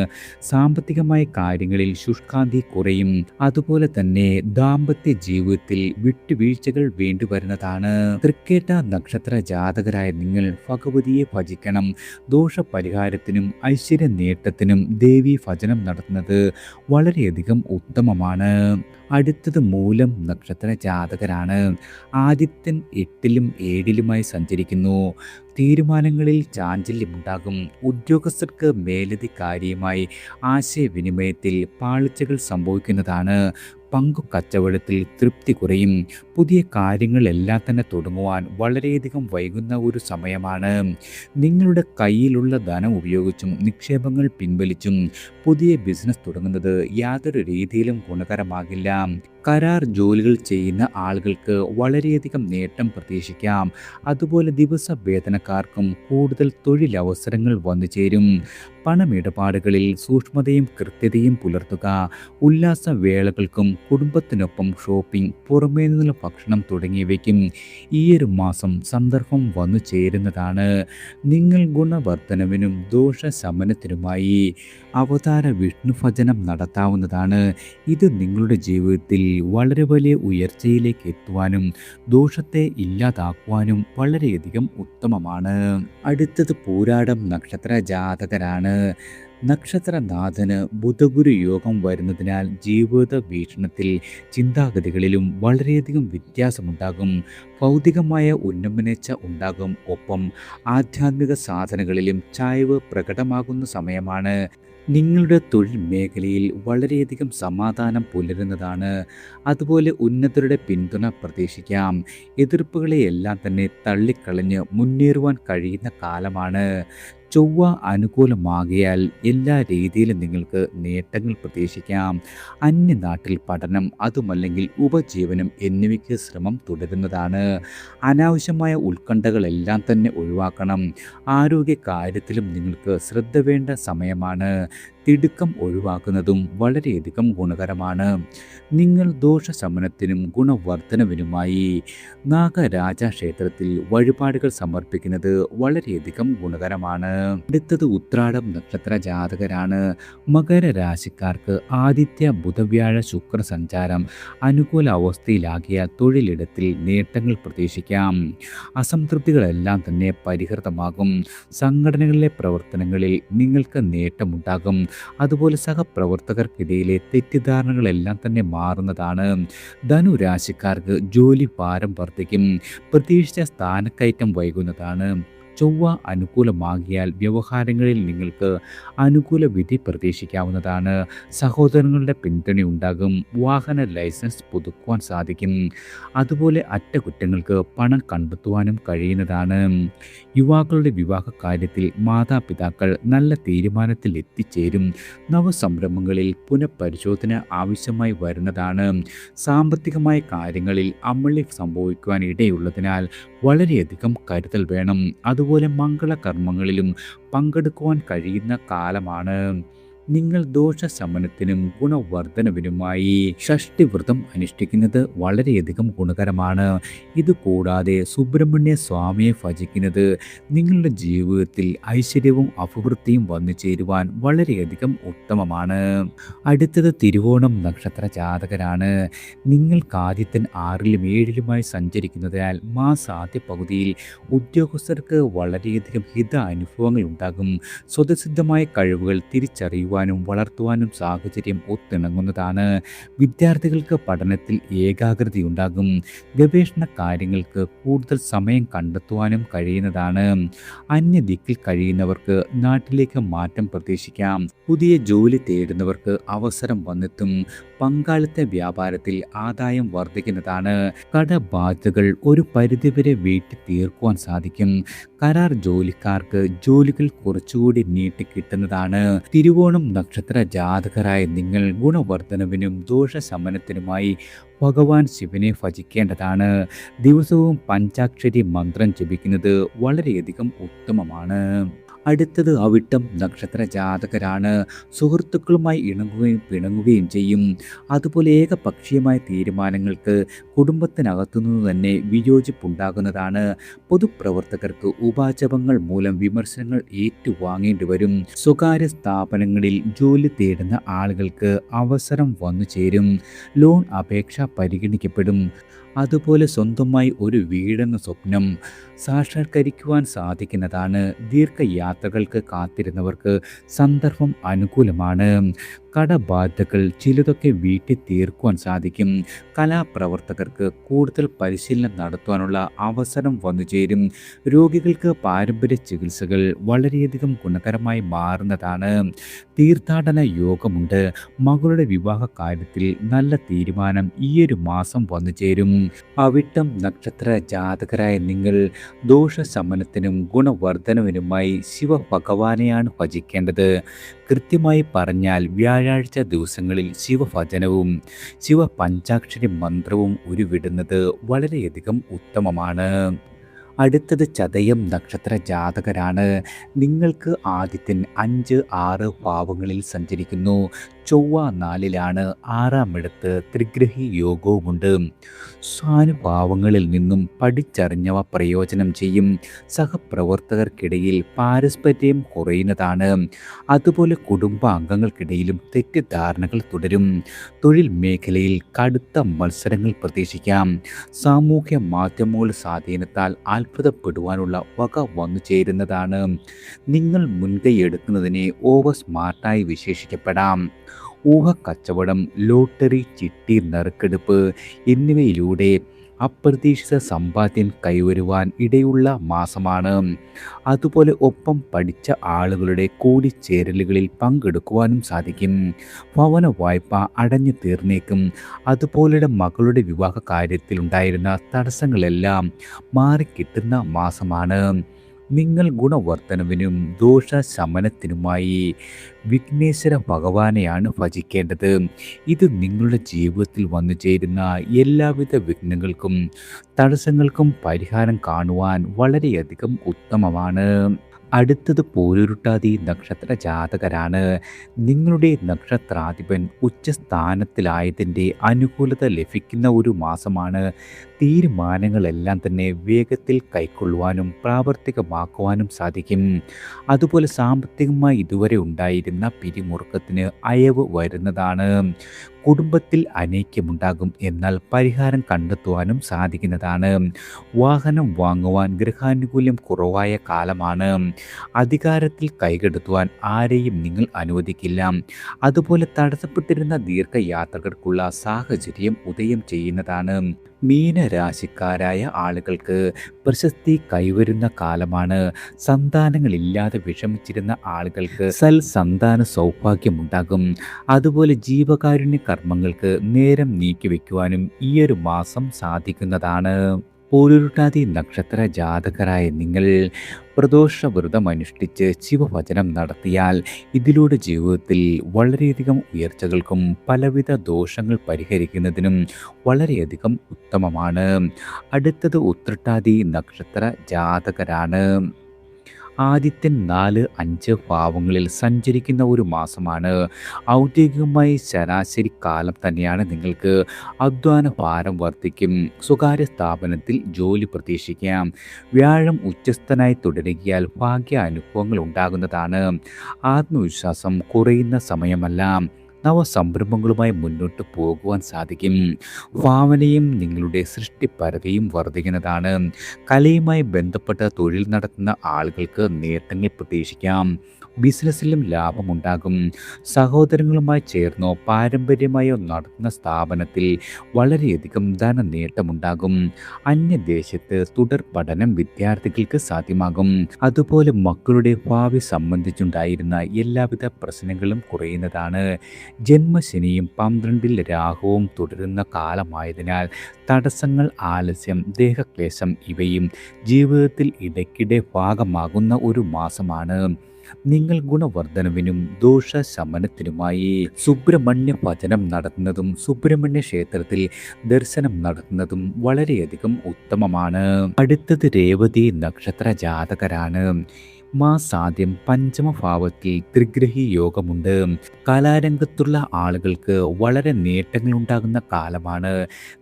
സാമ്പത്തികമായ കാര്യങ്ങളിൽ ശുഷ്കാന്തി കുറയും. അതുപോലെ തന്നെ ദാമ്പത്യ ജീവിതത്തിൽ വിട്ടുവീഴ്ചകൾ വേണ്ടിവരുന്നതാണ്. തൃക്കേട്ട നക്ഷത്ര ജാതകരായ നിങ്ങൾ ഭഗവതിയെ ഭജിക്കണം. ദോഷപരിഹാരത്തിനും ഐശ്വര്യ നേട്ടത്തിനും ദേവി ഭജനം നടത്തുന്നത് വളരെയധികം ഉത്തമമാണ്. അടുത്തത് മൂലം നക്ഷത്ര ജാതകരാണ്. ആദിത്യൻ 8-ലും 7-ലുമായി സഞ്ചരിക്കുന്നു. തീരുമാനങ്ങളിൽ ചാഞ്ചല്യമുണ്ടാകും. ഉദ്യോഗസ്ഥർക്ക് മേലധികാരിയുമായി ആശയവിനിമയത്തിൽ പാളിച്ചകൾ സംഭവിക്കുന്നതാണ്. പങ്കുകച്ചവടത്തിൽ തൃപ്തി കുറയും. പുതിയ കാര്യങ്ങളെല്ലാം തന്നെ തുടങ്ങുവാൻ വളരെയധികം വൈകുന്ന ഒരു സമയമാണ്. നിങ്ങളുടെ കയ്യിലുള്ള ധനം ഉപയോഗിച്ചും നിക്ഷേപങ്ങൾ പിൻവലിച്ചും പുതിയ ബിസിനസ് തുടങ്ങുന്നത് യാതൊരു രീതിയിലും ഗുണകരമാകില്ല. കരാർ ജോലികൾ ചെയ്യുന്ന ആളുകൾക്ക് വളരെയധികം നേട്ടം പ്രതീക്ഷിക്കാം. അതുപോലെ ദിവസ വേതനക്കാർക്കും കൂടുതൽ തൊഴിലവസരങ്ങൾ വന്നു ചേരും. പണമിടപാടുകളിൽ സൂക്ഷ്മതയും കൃത്യതയും പുലർത്തുക. ഉല്ലാസവേളകൾക്കും കുടുംബത്തിനൊപ്പം ഷോപ്പിംഗ്, പുറമേ നിന്നുള്ള ഭക്ഷണം തുടങ്ങിയവയ്ക്കും ഈയൊരു മാസം സന്ദർഭം വന്നു ചേരുന്നതാണ്. നിങ്ങൾ ഗുണവർദ്ധനവിനും ദോഷശമനത്തിനുമായി അവതാര വിഷ്ണു ഭജനം നടത്താവുന്നതാണ്. ഇത് നിങ്ങളുടെ ജീവിതത്തിൽ വളരെ വലിയ ഉയർച്ചയിലേക്ക് എത്തുവാനും ദോഷത്തെ ഇല്ലാതാക്കുവാനും വളരെയധികം ഉത്തമമാണ്. അടുത്തത് പൂരാടം നക്ഷത്ര ജാതകരാണ്. നക്ഷത്രനാഥന് ബുധഗുരു യോഗം വരുന്നതിനാൽ ജീവിത വീക്ഷണത്തിൽ, ചിന്താഗതികളിലും വളരെയധികം വ്യത്യാസമുണ്ടാകും. ഭൗതികമായ ഉന്നമനേച്ഛ ഉണ്ടാകും. ഒപ്പം ആധ്യാത്മിക സാധനകളിലും ചായ്വ് പ്രകടമാകുന്ന സമയമാണ്. നിങ്ങളുടെ തൊഴിൽ മേഖലയിൽ വളരെയധികം സമാധാനം പുലരുന്നതാണ്. അതുപോലെ ഉന്നതരുടെ പിന്തുണ പ്രതീക്ഷിക്കാം. എതിർപ്പുകളെയെല്ലാം തന്നെ തള്ളിക്കളഞ്ഞ് മുന്നേറുവാൻ കഴിയുന്ന കാലമാണ്. ചൊവ്വ അനുകൂലമാകിയാൽ എല്ലാ രീതിയിലും നിങ്ങൾക്ക് നേട്ടങ്ങൾ പ്രതീക്ഷിക്കാം. അന്യനാട്ടിൽ പഠനം, അതുമല്ലെങ്കിൽ ഉപജീവനം എന്നിവയ്ക്ക് ശ്രമം തുടരുന്നതാണ്. അനാവശ്യമായ ഉത്കണ്ഠകളെല്ലാം തന്നെ ഒഴിവാക്കണം. ആരോഗ്യ കാര്യത്തിലും നിങ്ങൾക്ക് ശ്രദ്ധ വേണ്ട സമയമാണ്. തിടുക്കം ഒഴിവാക്കുന്നതും വളരെയധികം ഗുണകരമാണ്. നിങ്ങൾ ദോഷശമനത്തിനും ഗുണവർദ്ധനവിനുമായി നാഗരാജ ക്ഷേത്രത്തിൽ വഴിപാടുകൾ സമർപ്പിക്കുന്നത് വളരെയധികം ഗുണകരമാണ്. അടുത്തത് ഉത്രാടം നക്ഷത്ര ജാതകരാണ്. മകരരാശിക്കാർക്ക് ആദിത്യ ബുധവ്യാഴ ശുക്ര സഞ്ചാരം അനുകൂല അവസ്ഥയിലാകിയാൽ തൊഴിലിടത്തിൽ നേട്ടങ്ങൾ പ്രതീക്ഷിക്കാം. അസംതൃപ്തികളെല്ലാം തന്നെ പരിഹൃതമാകും. സംഘടനകളിലെ പ്രവർത്തനങ്ങളിൽ നിങ്ങൾക്ക് നേട്ടമുണ്ടാകും. അതുപോലെ സഹപ്രവർത്തകർക്കിടയിലെ തെറ്റിദ്ധാരണകളെല്ലാം തന്നെ മാറുന്നതാണ്. ധനുരാശിക്കാർക്ക് ജോലി ഭാരം വർദ്ധിക്കും. പ്രതീക്ഷിച്ച സ്ഥാനക്കയറ്റം വൈകുന്നതാണ്. ചൊവ്വ അനുകൂലമാകിയാൽ വ്യവഹാരങ്ങളിൽ നിങ്ങൾക്ക് അനുകൂല വിധി പ്രതീക്ഷിക്കാവുന്നതാണ്. സഹോദരങ്ങളുടെ പിന്തുണയുണ്ടാകും. വാഹന ലൈസൻസ് പുതുക്കുവാൻ സാധിക്കും. അതുപോലെ അറ്റകുറ്റങ്ങൾക്ക് പണം കണ്ടെത്തുവാനും കഴിയുന്നതാണ്. യുവാക്കളുടെ വിവാഹ കാര്യത്തിൽ മാതാപിതാക്കൾ നല്ല തീരുമാനത്തിൽ എത്തിച്ചേരും. നവസംരംഭങ്ങളിൽ പുനഃപരിശോധന ആവശ്യമായി വരുന്നതാണ്. സാമ്പത്തികമായ കാര്യങ്ങളിൽ അമളി സംഭവിക്കുവാൻ ഇടയുള്ളതിനാൽ വളരെയധികം കരുതൽ വേണം. അതുപോലെ മംഗളകർമ്മങ്ങളിലും പങ്കെടുക്കുവാൻ കഴിയുന്ന കാലമാണ്. നിങ്ങൾ ദോഷശമനത്തിനും ഗുണവർദ്ധനവിനുമായി ഷഷ്ടിവ്രതം അനുഷ്ഠിക്കുന്നത് വളരെയധികം ഗുണകരമാണ്. ഇതുകൂടാതെ സുബ്രഹ്മണ്യ സ്വാമിയെ ഭജിക്കുന്നത് നിങ്ങളുടെ ജീവിതത്തിൽ ഐശ്വര്യവും അഭിവൃദ്ധിയും വന്നു ചേരുവാൻ വളരെയധികം ഉത്തമമാണ്. അടുത്തത് തിരുവോണം നക്ഷത്ര ജാതകരാണ്. നിങ്ങൾക്ക് ആദിത്യൻ 6-ലും 7-ലുമായി സഞ്ചരിക്കുന്നതിനാൽ മാസാദ്യ പകുതിയിൽ ഉദ്യോഗസ്ഥർക്ക് വളരെയധികം ഹിത അനുഭവങ്ങൾ ഉണ്ടാകും. സ്വതസിദ്ധമായ കഴിവുകൾ തിരിച്ചറിയുവാൻ വളർത്തുവാനും സാഹചര്യം ഒത്തിണങ്ങുന്നതാണ്. വിദ്യാർത്ഥികൾക്ക് പഠനത്തിൽ ഏകാഗ്രതയുണ്ടാകും. ഗവേഷണ കാര്യങ്ങൾക്ക് കൂടുതൽ സമയം കണ്ടെത്തുവാനും കഴിയുന്നതാണ്. അന്യദിക്കിൽ കഴിയുന്നവർക്ക് നാട്ടിലേക്ക് മാറ്റം പ്രതീക്ഷിക്കാം. പുതിയ ജോലി തേടുന്നവർക്ക് അവസരം വന്നെത്തും. പങ്കാളിത്ത വ്യാപാരത്തിൽ ആദായം വർദ്ധിക്കുന്നതാണ്. കടബാധ്യതകൾ ഒരു പരിധിവരെ വീട്ടി തീർക്കുവാൻ സാധിക്കും. കരാർ ജോലിക്കാർക്ക് ജോലികൾ കുറച്ചുകൂടി നീട്ടിക്കിട്ടുന്നതാണ്. തിരുവോണം നക്ഷത്ര ജാതകരായ നിങ്ങൾ ഗുണവർദ്ധനവിനും ദോഷശമനത്തിനുമായി ഭഗവാൻ ശിവനെ ഭജിക്കേണ്ടതാണ്. ദിവസവും പഞ്ചാക്ഷരി മന്ത്രം ജപിക്കുന്നത് വളരെയധികം ഉത്തമമാണ്. അടുത്തത് അവിട്ടം നക്ഷത്ര ജാതകരാണ്. സുഹൃത്തുക്കളുമായി ഇണങ്ങുകയും പിണങ്ങുകയും ചെയ്യും. അതുപോലെ ഏകപക്ഷീയമായ തീരുമാനങ്ങൾക്ക് കുടുംബത്തിനകത്തുനിന്ന് തന്നെ വിയോജിപ്പുണ്ടാകുന്നതാണ്. പൊതുപ്രവർത്തകർക്ക് ഉപാചപങ്ങൾ മൂലം വിമർശനങ്ങൾ ഏറ്റുവാങ്ങേണ്ടി വരും. സ്വകാര്യ സ്ഥാപനങ്ങളിൽ ജോലി തേടുന്ന ആളുകൾക്ക് അവസരം വന്നു ചേരും. ലോൺ അപേക്ഷ പരിഗണിക്കപ്പെടും. അതുപോലെ സ്വന്തമായി ഒരു വീടെന്ന സ്വപ്നം സാക്ഷാത്കരിക്കുവാൻ സാധിക്കുന്നതാണ്. ദീർഘയാത്രകൾക്ക് കാത്തിരുന്നവർക്ക് സന്ദർഭം അനുകൂലമാണ്. കടബാധ്യതകൾ ചിലതൊക്കെ വീട്ടിൽ തീർക്കുവാൻ സാധിക്കും. കലാപ്രവർത്തകർക്ക് കൂടുതൽ പരിശീലനം നടത്തുവാനുള്ള അവസരം വന്നു ചേരും. രോഗികൾക്ക് പാരമ്പര്യ ചികിത്സകൾ വളരെയധികം ഗുണകരമായി മാറുന്നതാണ്. തീർത്ഥാടന യോഗമുണ്ട്. മകളുടെ വിവാഹ കാര്യത്തിൽ നല്ല തീരുമാനം ഈയൊരു മാസം വന്നു ചേരും. അവിട്ടം നക്ഷത്ര ജാതകരായ നിങ്ങൾ ദോഷശമനത്തിനും ഗുണവർദ്ധനവിനുമായി ശിവഭഗവാനെയാണ് ഭജിക്കേണ്ടത്. കൃത്യമായി പറഞ്ഞാൽ വ്യാഴാഴ്ച ദിവസങ്ങളിൽ ശിവഭജനവും ശിവ പഞ്ചാക്ഷരി മന്ത്രവും ഉരുവിടുന്നത് വളരെയധികം ഉത്തമമാണ്. അടുത്തത് ചതയം നക്ഷത്ര ജാതകരാണ്. നിങ്ങൾക്ക് ആദിത്യൻ 5, 6 ഭാവങ്ങളിൽ സഞ്ചരിക്കുന്നു. ചൊവ്വ 4-ലാണ്. 6-ാമിടത്ത് ത്രിഗ്രഹി യോഗവുമുണ്ട്. സ്വാനുഭാവങ്ങളിൽ നിന്നും പഠിച്ചറിഞ്ഞവ പ്രയോജനം ചെയ്യും. സഹപ്രവർത്തകർക്കിടയിൽ പാരസ്പര്യം കുറയുന്നതാണ്. അതുപോലെ കുടുംബാംഗങ്ങൾക്കിടയിലും തെറ്റിദ്ധാരണകൾ തുടരും. തൊഴിൽ മേഖലയിൽ കടുത്ത മത്സരങ്ങൾ പ്രതീക്ഷിക്കാം. സാമൂഹ്യ മാധ്യമങ്ങളുടെ സ്വാധീനത്താൽ അത്ഭുതപ്പെടുവാനുള്ള വക വന്നു ചേരുന്നതാണ്. നിങ്ങൾ മുൻകൈയെടുക്കുന്നതിനെ ഓവർ സ്മാർട്ടായി വിശേഷിക്കപ്പെടാം. ഊഹക്കച്ചവടം, ലോട്ടറി, ചിട്ടി, നറുക്കെടുപ്പ് എന്നിവയിലൂടെ അപ്രതീക്ഷിത സമ്പാദ്യം കൈവരുവാൻ ഇടയുള്ള മാസമാണ്. അതുപോലെ ഒപ്പം പഠിച്ച ആളുകളുടെ കൂടിച്ചേരലുകളിൽ പങ്കെടുക്കുവാനും സാധിക്കും. ഭവന വായ്പ അടഞ്ഞു തീർന്നേക്കും. അതുപോലെ മകളുടെ വിവാഹ കാര്യത്തിലുണ്ടായിരുന്ന തടസ്സങ്ങളെല്ലാം മാറിക്കിട്ടുന്ന മാസമാണ്. നിങ്ങൾ ഗുണവർദ്ധനവിനും ദോഷശമനത്തിനുമായി വിഘ്നേശ്വര ഭഗവാനെയാണ് ഭജിക്കേണ്ടത്. ഇത് നിങ്ങളുടെ ജീവിതത്തിൽ വന്നു ചേരുന്ന എല്ലാവിധ വിഘ്നങ്ങൾക്കും തടസ്സങ്ങൾക്കും പരിഹാരം കാണുവാൻ വളരെയധികം ഉത്തമമാണ്. അടുത്തത് പൂരുരുട്ടാതി നക്ഷത്ര ജാതകരാണ്. നിങ്ങളുടെ നക്ഷത്രാധിപൻ ഉച്ചസ്ഥാനത്തിലായതിൻ്റെ അനുകൂലത ലഭിക്കുന്ന ഒരു മാസമാണ്. തീരുമാനങ്ങളെല്ലാം തന്നെ വേഗത്തിൽ കൈക്കൊള്ളുവാനും പ്രാവർത്തികമാക്കുവാനും സാധിക്കും. അതുപോലെ സാമ്പത്തികമായി ഇതുവരെ ഉണ്ടായിരുന്ന പിരിമുറുക്കത്തിന് അയവ് വരുന്നതാണ്. കുടുംബത്തിൽ അനൈക്യമുണ്ടാകും. എന്നാൽ പരിഹാരം കണ്ടെത്തുവാനും സാധിക്കുന്നതാണ്. വാഹനം വാങ്ങുവാൻ ഗ്രഹാനുകൂല്യം കുറവായ കാലമാണ്. അധികാരത്തിൽ കൈകടത്തുവാൻ ആരെയും നിങ്ങൾ അനുവദിക്കില്ല. അതുപോലെ തടസ്സപ്പെട്ടിരുന്ന ദീർഘയാത്രകൾക്കുള്ള സാഹചര്യം ഉദയം ചെയ്യുന്നതാണ്. മീനരാശിക്കാരായ ആളുകൾക്ക് പ്രശസ്തി കൈവരുന്ന കാലമാണ്. സന്താനങ്ങളില്ലാതെ വിഷമിച്ചിരുന്ന ആളുകൾക്ക് സന്താന സൗഭാഗ്യമുണ്ടാകും. അതുപോലെ ജീവകാരുണ്യ കർമ്മങ്ങൾക്ക് നേരം നീക്കിവെക്കുവാനും ഈയൊരു മാസം സാധിക്കുന്നതാണ്. പൂരുരുട്ടാതി നക്ഷത്ര ജാതകരായ നിങ്ങൾ പ്രദോഷവ്രതമനുഷ്ഠിച്ച് ശിവഭജനം നടത്തിയാൽ ഇതിലൂടെ ജീവിതത്തിൽ വളരെയധികം ഉയർച്ചകൾക്കും പലവിധ ദോഷങ്ങൾ പരിഹരിക്കുന്നതിനും വളരെയധികം ഉത്തമമാണ്. അടുത്തത് ഉത്രട്ടാതി നക്ഷത്ര ജാതകരാണ്. ആദിത്യൻ 4, 5 ഭാവങ്ങളിൽ സഞ്ചരിക്കുന്ന ഒരു മാസമാണ്. ഔദ്യോഗികമായി ശരാശരി കാലം തന്നെയാണ്. നിങ്ങൾക്ക് അധ്വാന ഭാരം വർദ്ധിക്കും. സ്വകാര്യ സ്ഥാപനത്തിൽ ജോലി പ്രതീക്ഷിക്കാം. വ്യാഴം ഉച്ചസ്ഥനായി തുടരുകയാൽ ഭാഗ്യ അനുഭവങ്ങൾ ഉണ്ടാകുന്നതാണ്. ആത്മവിശ്വാസം കുറയുന്ന സമയമല്ല. നവസംരംഭങ്ങളുമായി മുന്നോട്ട് പോകുവാൻ സാധിക്കും. ഭാവനയും നിങ്ങളുടെ സൃഷ്ടിപരതയും വർദ്ധിക്കുന്നതാണ്. കലയുമായി ബന്ധപ്പെട്ട തൊഴിൽ നടത്തുന്ന ആളുകൾക്ക് നേട്ടങ്ങൾ പ്രതീക്ഷിക്കാം. ബിസിനസ്സിലും ലാഭമുണ്ടാകും. സഹോദരങ്ങളുമായി ചേർന്നോ പാരമ്പര്യമായോ നടത്തുന്ന സ്ഥാപനത്തിൽ വളരെയധികം ധനനേട്ടമുണ്ടാകും. അന്യദേശത്ത് തുടർ പഠനം വിദ്യാർത്ഥികൾക്ക് സാധ്യമാകും. അതുപോലെ മക്കളുടെ ഭാവി സംബന്ധിച്ചുണ്ടായിരുന്ന എല്ലാവിധ പ്രശ്നങ്ങളും കുറയുന്നതാണ്. ജന്മശനിയും 12-ൽ രാഹുവും തുടരുന്ന കാലമായതിനാൽ തടസ്സങ്ങൾ, ആലസ്യം, ദേഹക്ലേശം ഇവയും ജീവിതത്തിൽ ഇടയ്ക്കിടെ ഭാഗമാകുന്ന ഒരു മാസമാണ്. നിങ്ങൾ ഗുണവർദ്ധനവിനും ദോഷശമനത്തിനുമായി സുബ്രഹ്മണ്യ ഭജനം നടത്തുന്നതും സുബ്രഹ്മണ്യ ക്ഷേത്രത്തിൽ ദർശനം നടത്തുന്നതും വളരെയധികം ഉത്തമമാണ്. അടുത്തത് രേവതി നക്ഷത്ര ജാതകരാണ്. മാസാദ്യം പഞ്ചമഭാവത്തിൽ ത്രിഗ്രഹി യോഗമുണ്ട്. കലാരംഗത്തുള്ള ആളുകൾക്ക് വളരെ നേട്ടങ്ങളുണ്ടാകുന്ന കാലമാണ്.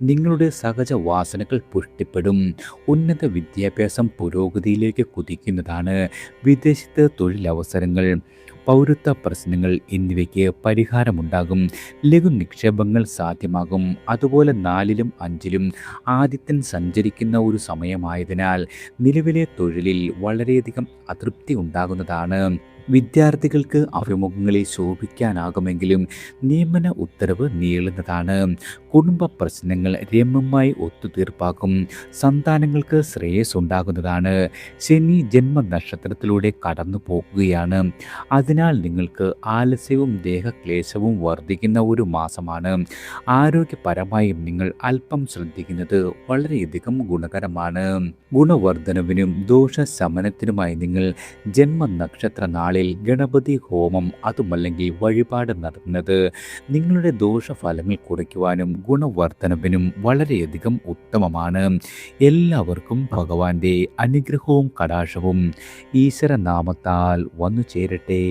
നിങ്ങളുടെ സഹജ വാസനകൾ പുഷ്ടിപ്പെടും. ഉന്നത വിദ്യാഭ്യാസം പുരോഗതിയിലേക്ക് കുതിക്കുന്നതാണ്. വിദേശത്ത് തൊഴിലവസരങ്ങൾ, പൗരത്വ പ്രശ്നങ്ങൾ എന്നിവയ്ക്ക് പരിഹാരമുണ്ടാകും. ലഘു നിക്ഷേപങ്ങൾ സാധ്യമാകും. അതുപോലെ 4-ലും 5-ലും ആദിത്യൻ സഞ്ചരിക്കുന്ന ഒരു സമയമായതിനാൽ നിലവിലെ തൊഴിലിൽ വളരെയധികം അതൃപ്തി ഉണ്ടാകുന്നതാണ്. വിദ്യാർത്ഥികൾക്ക് അഭിമുഖങ്ങളിൽ ശോഭിക്കാനാകുമെങ്കിലും നിയമന ഉത്തരവ് നീളുന്നതാണ്. കുടുംബ പ്രശ്നങ്ങൾ രമ്യമായി ഒത്തുതീർപ്പാക്കും. സന്താനങ്ങൾക്ക് ശ്രേയസ് ഉണ്ടാകുന്നതാണ്. ശനി ജന്മനക്ഷത്രത്തിലൂടെ കടന്നു പോകുകയാണ്. അതിനാൽ നിങ്ങൾക്ക് ആലസ്യവും ദേഹക്ലേശവും വർദ്ധിക്കുന്ന ഒരു മാസമാണ്. ആരോഗ്യപരമായും നിങ്ങൾ അല്പം ശ്രദ്ധിക്കുന്നത് വളരെയധികം ഗുണകരമാണ്. ഗുണവർദ്ധനവിനും ദോഷശമനത്തിനുമായി നിങ്ങൾ ജന്മനക്ഷത്ര നാളിൽ നാളിൽ ഗണപതി ഹോമം അതുമല്ലെങ്കിൽ വഴിപാട് നടത്തുന്നത് നിങ്ങളുടെ ദോഷഫലങ്ങൾ കുറയ്ക്കുവാനും ഗുണവർദ്ധനവിനും വളരെയധികം ഉത്തമമാണ്. എല്ലാവർക്കും ഭഗവാന്റെ അനുഗ്രഹവും കടാക്ഷവും ഈശ്വര നാമത്താൽ വന്നു ചേരട്ടെ.